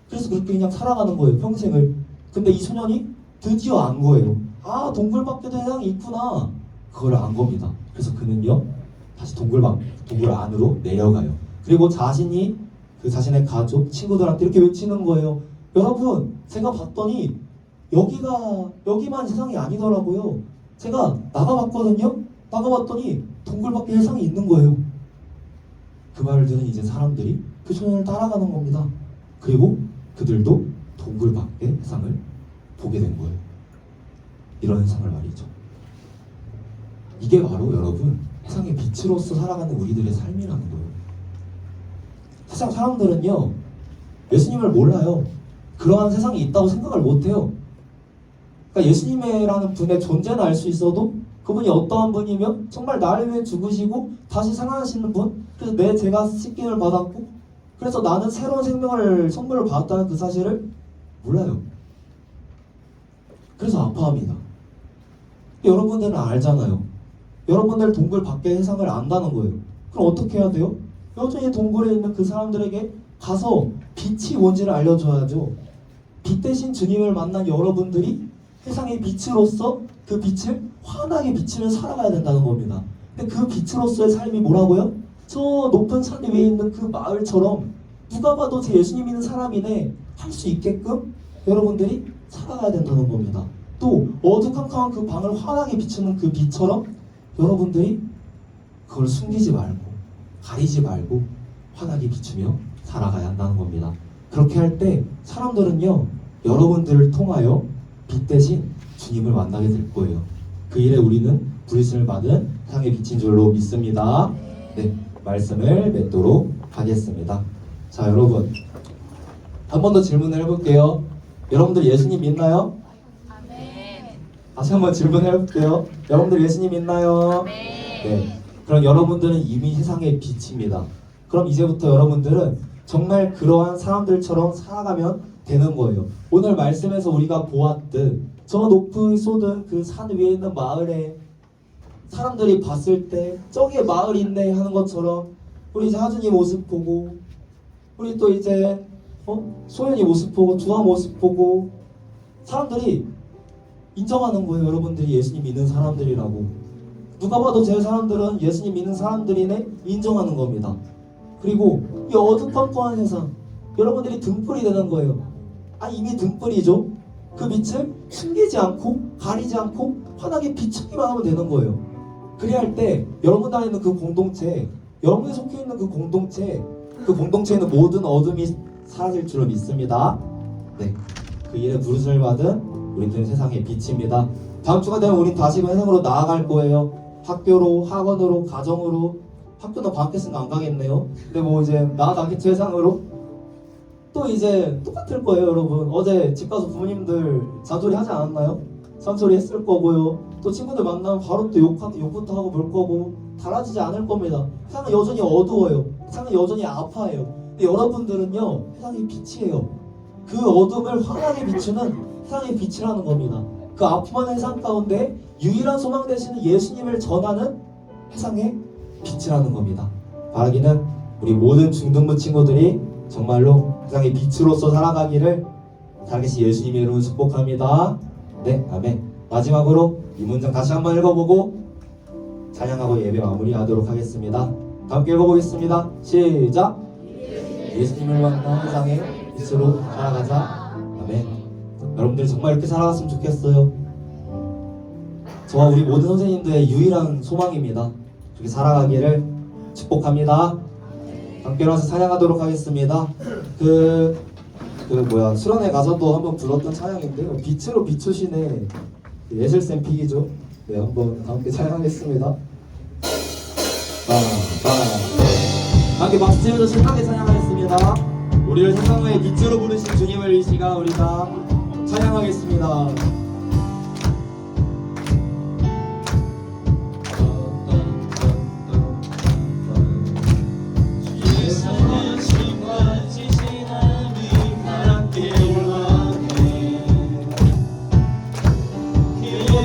그래서 그렇게 그냥 살아가는 거예요, 평생을. 근데 이 소년이 드디어 안 거예요. 아, 동굴 밖에도 세상이 있구나. 그걸 안 겁니다. 그래서 그는요 다시 동굴 안으로 내려가요. 그리고 자신이 그 자신의 가족, 친구들한테 이렇게 외치는 거예요. 여러분, 제가 봤더니 여기만 세상이 아니더라고요. 제가 나가봤거든요. 나가봤더니 동굴 밖에 세상이 있는 거예요. 그 말을 들은 이제 사람들이 그 소년을 따라가는 겁니다. 그리고 그들도 동굴 밖의 세상을 보게 된 거예요. 이런 세상을 말이죠. 이게 바로 여러분 세상의 빛으로서 살아가는 우리들의 삶이라는 거예요. 세상 사람들은요 예수님을 몰라요. 그러한 세상이 있다고 생각을 못해요. 그러니까 예수님이라는 분의 존재는 알 수 있어도 그분이 어떠한 분이며 정말 나를 위해 죽으시고 다시 살아나시는 분, 그래서 내 죄가 씻김을 받았고 그래서 나는 새로운 생명을 선물을 받았다는 그 사실을 몰라요. 그래서 아파합니다. 여러분들은 알잖아요. 여러분들 동굴 밖의 세상을 안다는 거예요. 그럼 어떻게 해야 돼요? 여전히 동굴에 있는 그 사람들에게 가서 빛이 뭔지를 알려줘야죠. 빛 대신 주님을 만난 여러분들이 세상의 빛으로서 그 빛을 환하게 비치며 살아가야 된다는 겁니다. 근데 그 빛으로서의 삶이 뭐라고요? 저 높은 산 위에 있는 그 마을처럼 누가 봐도 제 예수님 믿는 사람이네 할 수 있게끔 여러분들이 살아가야 된다는 겁니다. 또 어두컴컴한 그 방을 환하게 비추는 그 빛처럼 여러분들이 그걸 숨기지 말고 가리지 말고 환하게 비추며 살아가야 한다는 겁니다. 그렇게 할 때 사람들은요 여러분들을 통하여 빛 대신 주님을 만나게 될 거예요. 그 일에 우리는 부르심을 받은 세상의 빛인 줄로 믿습니다. 네, 말씀을 맺도록 하겠습니다. 자, 여러분 한 번 더 질문을 해볼게요. 여러분들 예수님 믿나요? 아멘. 다시 한번 질문을 해볼게요. 여러분들 예수님 믿나요? 네. 그럼 여러분들은 이미 세상의 빛입니다. 그럼 이제부터 여러분들은 정말 그러한 사람들처럼 살아가면 되는 거예요. 오늘 말씀에서 우리가 보았듯 저 높이 쏟은 그 산 위에 있는 마을에 사람들이 봤을 때 저기에 마을 있네 하는 것처럼 우리 이제 하준이 모습 보고 우리 또 이제 소연이 모습 보고 두아 모습 보고 사람들이 인정하는 거예요. 여러분들이 예수님 믿는 사람들이라고. 누가 봐도 제 사람들은 예수님 믿는 사람들이네 인정하는 겁니다. 그리고 이 어두컴컴한 세상 여러분들이 등불이 되는 거예요. 이미 등불이죠. 그 빛을 숨기지 않고 가리지 않고 환하게 비추기만 하면 되는 거예요. 그래야 할 때 여러분 안에 있는 그 공동체, 여러분이 속해 있는 그 공동체에는 모든 어둠이 사라질 줄로 믿습니다. 네, 그 일에 부르심을 받은 우리들은 세상의 빛입니다. 다음 주가 되면 우린 다시 그 세상으로 나아갈 거예요. 학교로, 학원으로, 가정으로. 학교는 방학했으니까 안 가겠네요. 근데 뭐 이제 나아가겠죠, 세상으로. 또 이제 똑같을 거예요, 여러분. 어제 집 가서 부모님들 잔소리 하지 않았나요? 잔소리 했을 거고요. 또 친구들 만나면 바로 또 욕부터 하고 볼 거고. 달라지지 않을 겁니다. 세상은 여전히 어두워요. 세상은 여전히 아파해요. 근데 여러분들은요, 세상의 빛이에요. 그 어둠을 환하게 비추는 세상의 빛이라는 겁니다. 그 아픔한 세상 가운데 유일한 소망 되시는 예수님을 전하는 세상의 빛이라는 겁니다. 바라기는 우리 모든 중등부 친구들이 정말로 세상의 빛으로서 살아가기를 살아계신 예수님의 이름으로 축복합니다. 네, 아멘. 마지막으로 이 문장 다시 한번 읽어보고 찬양하고 예배 마무리하도록 하겠습니다. 다 함께 읽어보겠습니다. 시작. 예수님을 만나 세상의 빛으로 살아가자. 아멘. 여러분들 정말 이렇게 살아갔으면 좋겠어요. 저와 우리 모든 선생님들의 유일한 소망입니다. 그렇게 살아가기를 축복합니다. 함께 일어나서 찬양하도록 하겠습니다. 수련회 가서도 한번 불렀던 찬양인데요. 빛으로 비추시네. 예슬쌤 픽이죠. 네, 한번 함께 찬양하겠습니다. 함께 박수 치면서 신나게 찬양하겠습니다. 우리를 세상의 빛으로 부르신 주님을 이 시간 우리가 찬양하겠습니다.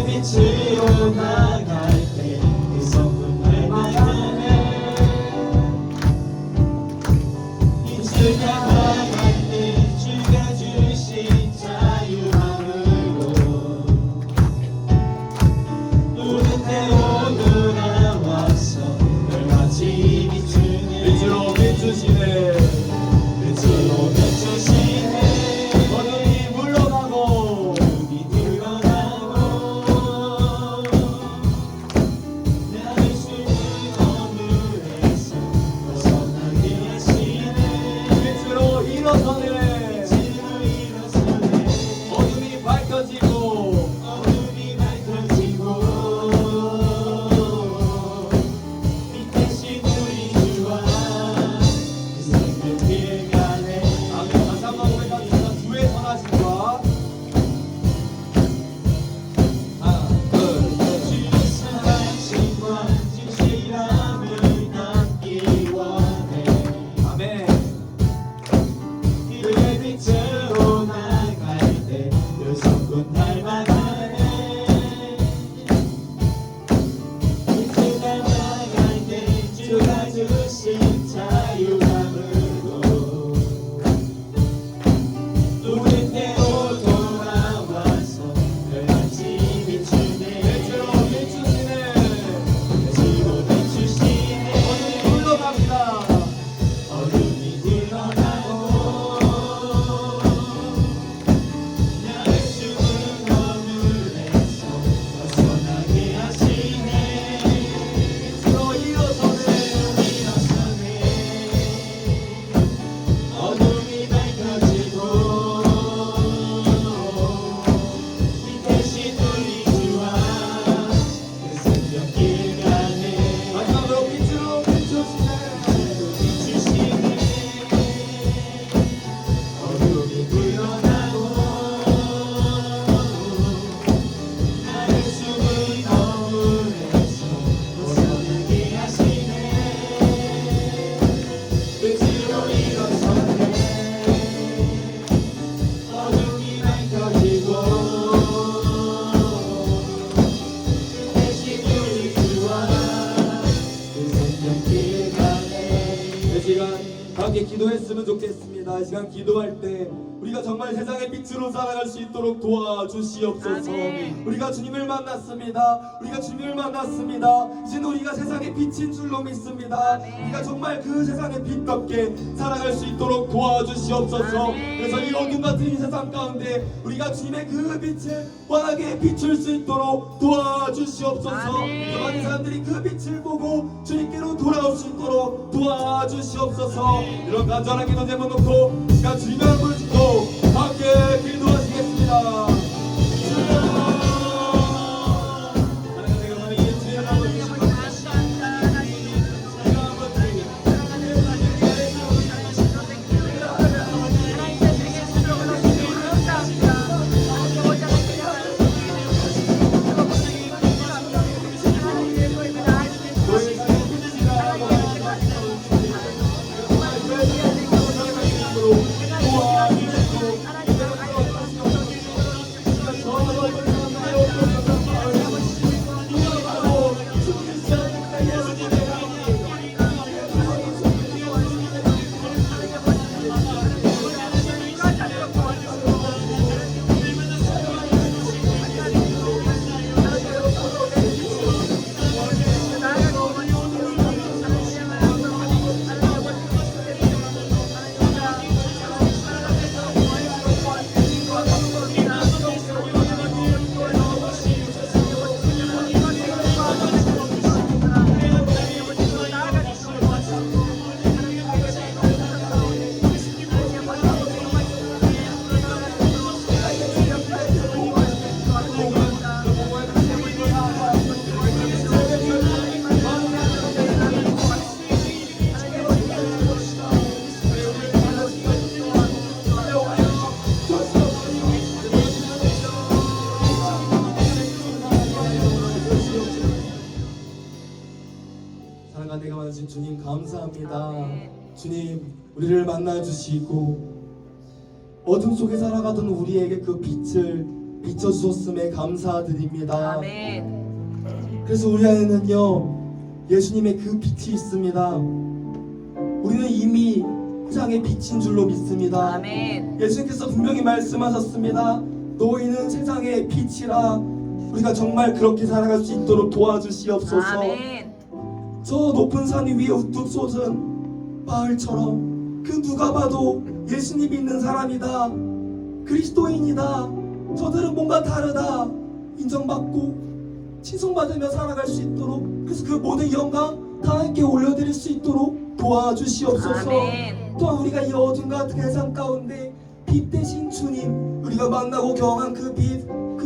빛으로 나갈 때 그 성품을 만드네 빛을 향할 때 주가 주신 자유함으로 함께 기도했으면 좋겠습니다. 이 시간 기도할 때 우리가 정말 세상의 빛으로 살아갈 수 있도록 도와주시옵소서. 아멘. 우리가 주님을 만났습니다. 우리가 주님을 만났습니다. 이제는 우리가 세상의 빛인 줄로 믿습니다. 아멘. 우리가 정말 그 세상의 빛답게 살아갈 수 있도록 도와주시옵소서. 아멘. 그래서 이 어둠 같은 이 세상 가운데 우리가 주님의 그 빛을 환하게 비출 수 있도록 도와주시옵소서. 아멘. 그 많은 사람들이 그 빛을 보고 주님께로 돌아올 수 있도록 도와주시옵소서. 이런 간절한 기도 제목 놓고 시간 주님의 얼굴을 짓고 함께 기도하시겠습니다. 사랑과 내가 만나신 주님 감사합니다. 주님 우리를 만나주시고 어둠 속에 살아가던 우리에게 그 빛을 비춰주셨음에 감사드립니다. 아멘. 그래서 우리 안에는요 예수님의 그 빛이 있습니다. 우리는 이미 세상의 빛인 줄로 믿습니다. 아멘. 예수님께서 분명히 말씀하셨습니다. 너희는 세상의 빛이라. 우리가 정말 그렇게 살아갈 수 있도록 도와주시옵소서. 아멘. 저 높은 산 위에 우뚝 솟은 마을처럼 그 누가 봐도 예수님 믿는 사람이다, 그리스도인이다, 저들은 뭔가 다르다 인정받고 칭송받으며 살아갈 수 있도록, 그래서 그 모든 영광 다 함께 올려드릴 수 있도록 도와주시옵소서. 아멘. 또한 우리가 이 어둠 같은 세상 가운데 빛 대신 주님, 우리가 만나고 경험한 그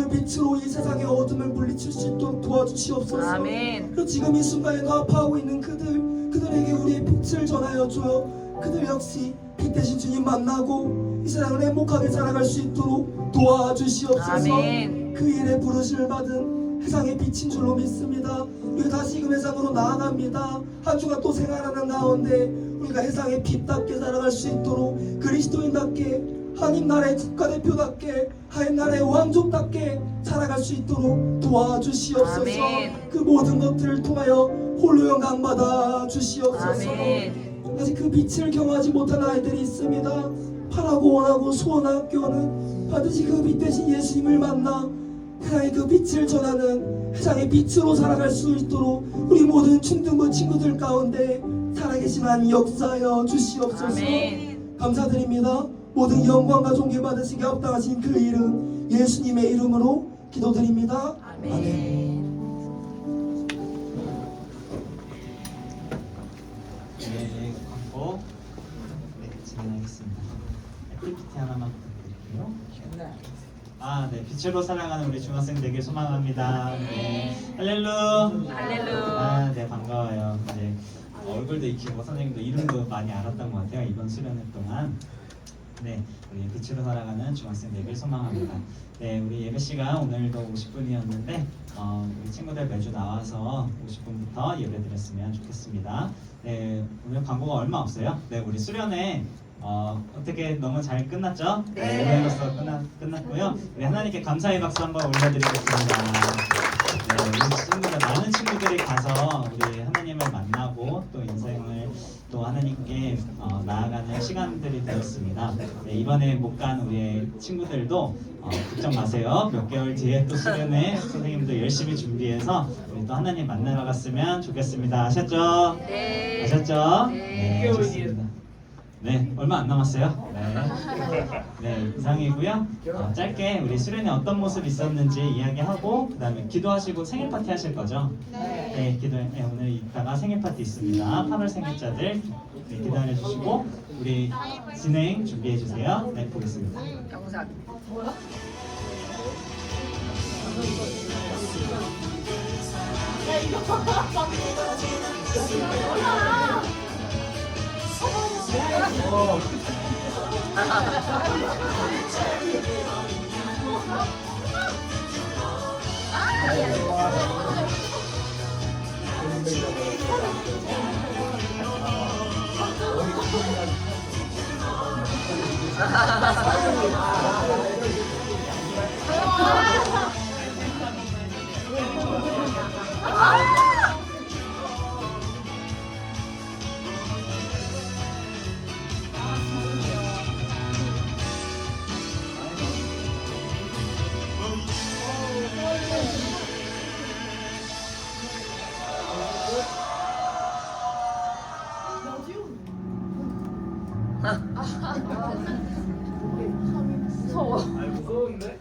빛으로 이 세상의 어둠을 물리칠 수 있도록 도와주시옵소서. 아멘. 그리고 지금 이 순간에도 아파하고 있는 그들에게 우리의 빛을 전하여 줘요. 그들 역시 빛 대신 주님 만나고 이 세상을 행복하게 살아갈 수 있도록 도와주시옵소서. 아멘. 그 일에 부르심을 받은 세상의 빛인 줄로 믿습니다. 우리가 다시금 세상으로 나아갑니다. 한 주간 또 생활하는 가운데 우리가 세상의 빛답게 살아갈 수 있도록, 그리스도인답게 하나님 나라의 국가대표답게 하나님 나라의 왕족답게 살아갈 수 있도록 도와주시옵소서. 아멘. 그 모든 것들을 통하여 홀로 영광 받아 주시옵소서. 아멘. 아직 그 빛을 경험하지 못한 아이들이 있습니다. 바라고 원하고 소원한 학교는 반드시 그 빛 대신 예수님을 만나 세상의 그 빛을 전하는 세상의 빛으로 살아갈 수 있도록 우리 모든 중등부 친구들 가운데 살아계신 하나님 역사하여 주시옵소서. 아멘. 감사드립니다. 모든 영광과 존귀 받으시기 합당하신 그 이름 예수님의 이름으로 기도드립니다. 아멘. 네, 광고 진행하겠습니다. PPT 하나만 부탁드릴게요. 네, 빛으로 살아가는 우리 중학생들에게 소망합니다. 네, 할렐루. 할렐루. 네, 반가워요. 네, 얼굴도 익히고 선생님도 이름도 많이 알았던 것 같아요. 이번 수련회 동안. 네, 우리 빛으로 살아가는 중학생들에게 소망합니다. 네, 우리 예배 시간 오늘도 50분이었는데 우리 친구들 매주 나와서 50분부터 예배 드렸으면 좋겠습니다. 네, 오늘 광고가 얼마 없어요. 네, 우리 수련회 어떻게 너무 잘 끝났죠? 네. 예배로서 끝났고요. 우리 하나님께 감사의 박수 한번 올려드리겠습니다. 네, 우리 친구들, 많은 친구들이 가서 우리 하나님을 만나고 또 인생을 또 하나님께 나아가는 시간들이 되었습니다. 네, 이번에 못 간 우리 친구들도 걱정 마세요. 몇 개월 뒤에 또 수련회 선생님도 열심히 준비해서 우리 또 하나님 만나러 갔으면 좋겠습니다. 아셨죠? 네. 아셨죠? 네. 좋습니다. 네, 얼마 안 남았어요. 네, 이상이고요. 짧게 우리 수련회 어떤 모습 있었는지 이야기하고 그 다음에 기도하시고 생일 파티 하실 거죠? 네, 오늘 이따가 생일 파티 있습니다. 8월 생일자들 네, 기다려 주시고 우리 진행 준비해 주세요. 네, 보겠습니다. 영상. 아니 무서운데?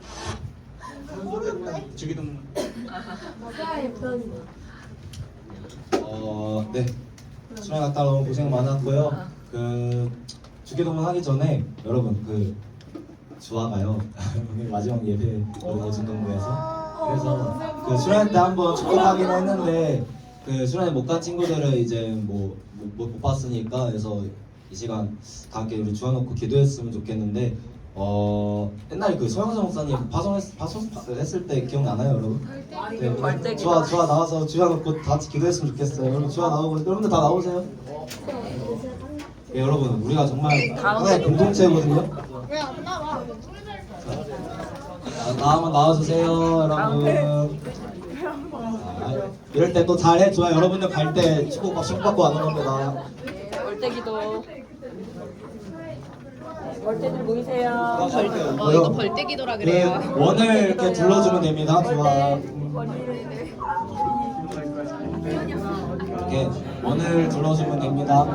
주기동 네. 수련 갔다 너무 고생 많았고요. 주기도문 하기 전에 여러분 주아가요 오늘 마지막 예배 예중동부에서 그래서 수련 때 한번 축복하긴 했는데 수련회 못 간 친구들은 이제 못 봤으니까 그래서 이 시간 다 함께 우리 주워놓고 기도했으면 좋겠는데 옛날에 서영선 목사님 파송했을 때 기억나나요 여러분? 네, 주아 나와서 주워놓고 다 같이 기도했으면 좋겠어요. 여러분 주아 나오고 여러분들 다 나오세요. 네, 여러분 우리가 정말 하나의 공동체거든요. 왜 안 나와? 한번 나와주세요 여러분. 이럴 때 또 잘해 줘야 여러분들 갈 때 축복 받고 안 오는 거다. 벌떼기도. 벌떼들 모이세요. 이거 벌떼기도라 원을 이렇게 둘러주면 됩니다. 좋아. 이렇게 원을 둘러주면 됩니다.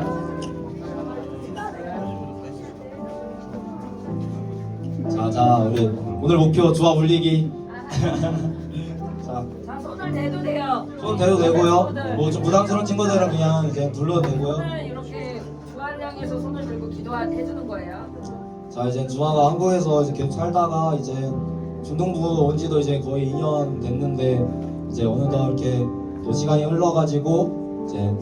자 우리 오늘 목표 좋아 올리기. 자 손을 대도 돼요. 손 대도 되고요. 뭐 좀 부담스러운 친구들은 그냥 이제 눌러도 되고요. 손을 이렇게 주알 향해서 손을 들고 기도해주는 거예요. 자 이제 주아가 한국에서 이제 계속 살다가 이제 중동부 온 지도 이제 거의 2년 됐는데 이제 어느덧 이렇게 또 시간이 흘러가지고 이제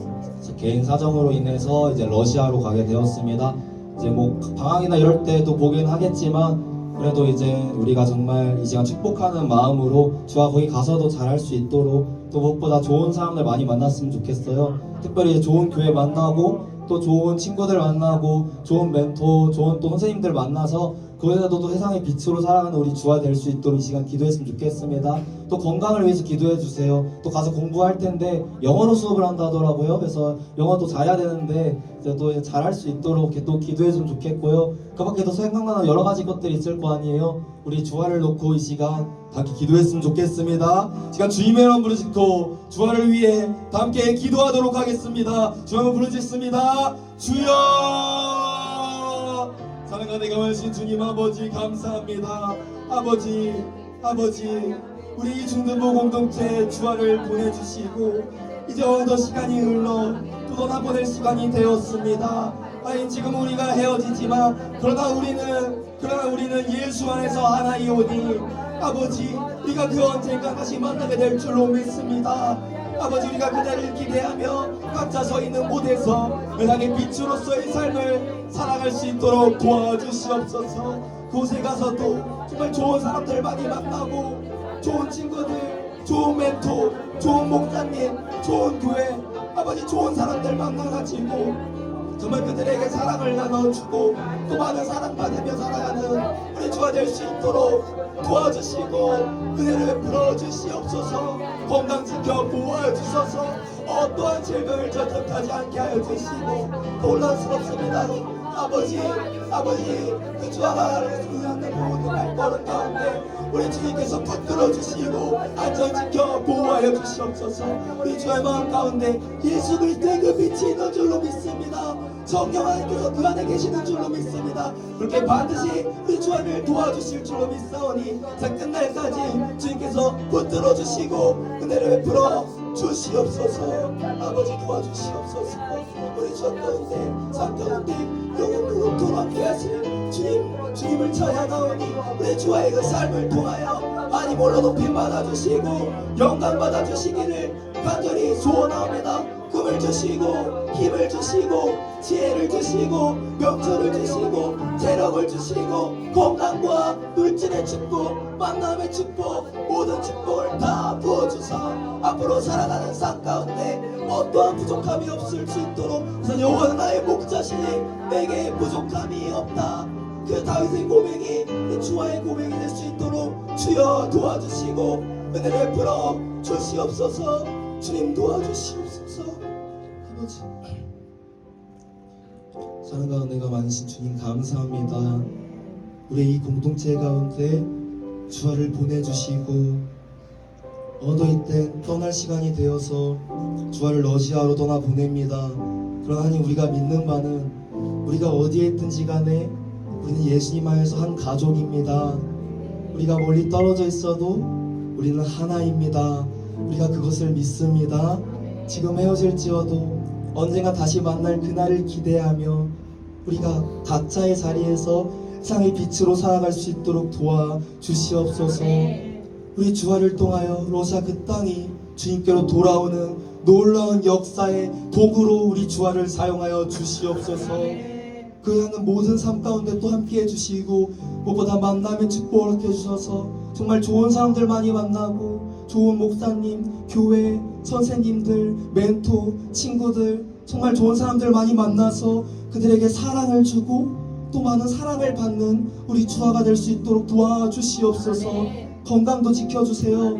개인 사정으로 인해서 이제 러시아로 가게 되었습니다. 이제 뭐 방학이나 이럴 때도 보긴 하겠지만 그래도 이제 우리가 정말 이 시간 축복하는 마음으로 주아 거기 가서도 잘할 수 있도록 또 무엇보다 좋은 사람들 많이 만났으면 좋겠어요. 특별히 좋은 교회 만나고 또 좋은 친구들 만나고 좋은 멘토, 좋은 또 선생님들 만나서 거기서도 또 세상의 빛으로 살아가는 우리 주아 될 수 있도록 이 시간 기도했으면 좋겠습니다. 또 건강을 위해서 기도해 주세요. 또 가서 공부할 텐데 영어로 수업을 한다더라고요. 그래서 영어도 잘해야 되는데 이제 또 잘할 수 있도록 이렇게 또 기도해 주면 좋겠고요. 그 밖에도 생각나는 여러 가지 것들이 있을 거 아니에요. 우리 주아를 놓고 이 시간 다 함께 기도했으면 좋겠습니다. 시간 주님의 이름 부르짖고 주아를 위해 다 함께 기도하도록 하겠습니다. 주님을 부르짖습니다. 주여! 사랑과 내가 원하신 주님 아버지 감사합니다. 아버지 우리 이 중등부 공동체 주아를 보내주시고 이제 어느덧 시간이 흘러 또 떠나보낼 시간이 되었습니다. 아니 지금 우리가 헤어지지만 그러나 우리는 예수 안에서 하나이오니 아버지 우리가 그 언젠가 다시 만나게 될 줄로 믿습니다. 아버지 우리가 그날을 기대하며 각자 서 있는 곳에서 세상의 빛으로서의 삶을 살아갈 수 있도록 도와주시옵소서. 그곳에 가서도 정말 좋은 사람들 많이 만나고 좋은 친구들, 좋은 멘토, 좋은 목사님, 좋은 교회 아버지 좋은 사람들 만나가지고 정말 그들에게 사랑을 나눠주고 또 많은 사랑받으며 살아가는 우리 주가 될 수 있도록 도와주시고 은혜를 베풀어 주시옵소서. 건강 지켜 보호해 주셔서 어떠한 질병을 전염하지 않게 하여 주시고 혼란스럽습니다. 아버지 그 주하나를 수행하는 모든 발걸음 가운데 우리 주님께서 붙들어 주시고 안전지켜 보호하여 주시옵소서. 우리 주의 마음 가운데 예수 그리스도의 그 빛이 있는 줄로 믿습니다. 성령 하나님께서 그 안에 계시는 줄로 믿습니다. 그렇게 반드시 우리 주 안을 도와주실 줄로 믿사오니 끝날까지 주님께서 붙들어 주시고 은혜를 베풀어 주시옵소서. 아버지 도와주시옵소서. 우리 주 가운데 삶 가운데 영원토록 함께 하실 주님을 찬양하오니 우리 주와의 그 삶을 통하여 많이 몰라 높임 받아주시고 영광 받아주시기를 간절히 소원합니다. 꿈을 주시고 힘을 주시고 지혜를 주시고 명철을 주시고 재력을 주시고 건강과 물질의 축복 만남의 축복 모든 축복을 다 부어주사 앞으로 살아가는 삶 가운데 어떠한 부족함이 없을 수 있도록 우선 여호와는 나의 목자시니 내게 부족함이 없다. 그 다윗의 고백이 내 주와의 고백이 될 수 있도록 주여 도와주시고 은혜를 베풀어 주시옵소서. 주님 도와주시옵소서. 아버지 사랑과 은혜가 많으신 주님 감사합니다. 우리 이 공동체 가운데 주화를 보내주시고 어두이 때 떠날 시간이 되어서 주화를 러시아로 떠나보냅니다. 그러나 하나님 우리가 믿는 바는 우리가 어디에 있든지 간에 우리는 예수님 안에서 한 가족입니다. 우리가 멀리 떨어져 있어도 우리는 하나입니다. 우리가 그것을 믿습니다. 지금 헤어질지어도 언젠가 다시 만날 그날을 기대하며 우리가 각자의 자리에서 세상의 빛으로 살아갈 수 있도록 도와주시옵소서. 우리 주화를 통하여 러시아 그 땅이 주님께로 돌아오는 놀라운 역사의 도구로 우리 주화를 사용하여 주시옵소서. 그 하는 모든 삶 가운데 또 함께 해주시고 무엇보다 만남의 축복을 함께 해주셔서 정말 좋은 사람들 많이 만나고 좋은 목사님, 교회, 선생님들, 멘토, 친구들 정말 좋은 사람들 많이 만나서 그들에게 사랑을 주고 또 많은 사랑을 받는 우리 주화가 될 수 있도록 도와주시옵소서. 건강도 지켜주세요.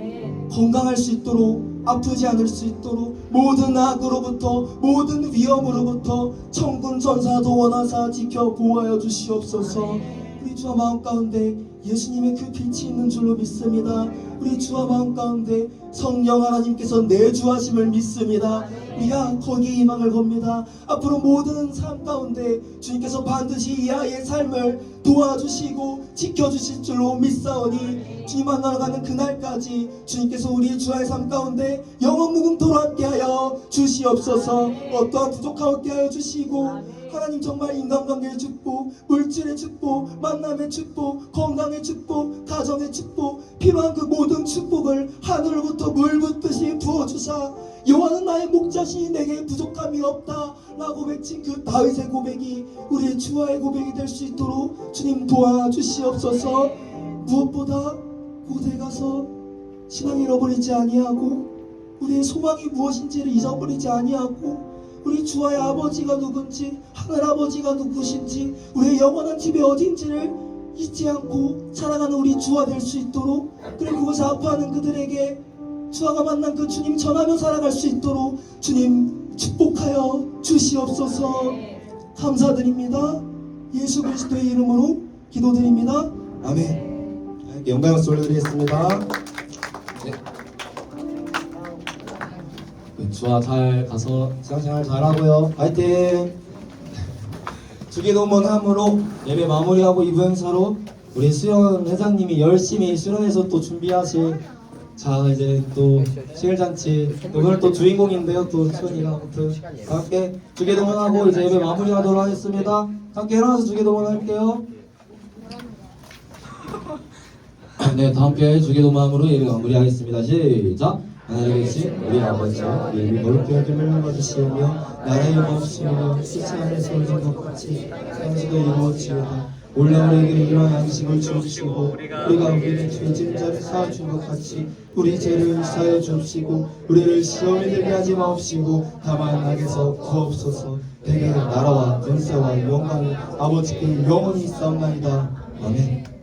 건강할 수 있도록 아프지 않을 수 있도록 모든 악으로부터 모든 위험으로부터 천군 전사도 원하사 지켜 보호하여 주시옵소서. 우리 주와 마음 가운데 예수님의 그 빛이 있는 줄로 믿습니다. 우리 주와 마음 가운데 성령 하나님께서 내주하심을 믿습니다. 우리가 거기에 희망을 겁니다. 앞으로 모든 삶 가운데 주님께서 반드시 이 아이의 삶을 도와주시고 지켜주실 줄로 믿사오니 주님 만나러 가는 그날까지 주님께서 우리 주와의 삶 가운데 영원 무궁토록 함께하여 주시옵소서. 어떠한 부족함 없게 하여 주시고 하나님 정말 인간관계의 축복, 물질의 축복, 만남의 축복, 건강의 축복, 가정의 축복 필요한 그 모든 축복을 하늘로부터 물 붓듯이 부어주사 여호와는 나의 목자시니 내게 부족함이 없다 라고 외친 그 다윗의 고백이 우리의 주와의 고백이 될 수 있도록 주님 도와주시옵소서. 무엇보다 곳에 가서 신앙 잃어버리지 아니하고 우리의 소망이 무엇인지를 잊어버리지 아니하고 우리 주와의 아버지가 누군지 하늘아버지가 누구신지 우리의 영원한 집이 어딘지를 잊지 않고 살아가는 우리 주와 될 수 있도록 그리고 그곳에 아파하는 그들에게 주와가 만난 그 주님 전하며 살아갈 수 있도록 주님 축복하여 주시옵소서. 감사드립니다. 예수 그리스도의 이름으로 기도드립니다. 아멘. 영광을 올려드리겠습니다. 주와 잘 가서 신앙생활 잘하고요. 화이팅! 주기도문 함으로 예배 마무리하고 2부 행사로 우리 수연 회장님이 열심히 수련해서 또 준비하실 자 이제 또 생일잔치 오늘 또 주인공인데요. 또 수연이가 아무튼 함께 주기도문하고 이제 예배 마무리하도록 하겠습니다. 함께 일어나서 주기도문 할게요. 네, 다 함께 주기도문으로 예배 마무리하겠습니다. 시작! 하늘에 계신 우리 아버지여 이름이 거룩히 여김을 받으시오며 나라의 영광이시오며 세상 안에서 오는 것 같이 땅에서도 이루어지오다. 올라 우리에게 일용할 양식을 주옵시고 우리가 우리의 죄진 자를 사하준 것 같이 우리 죄를 사하여 주옵시고 우리를 시험에 들게 하지 마옵시고 다만 악에서 구하옵소서. 대개 나라와 권세와 영광이 아버지께 영원히 있사옵나이다. 아멘.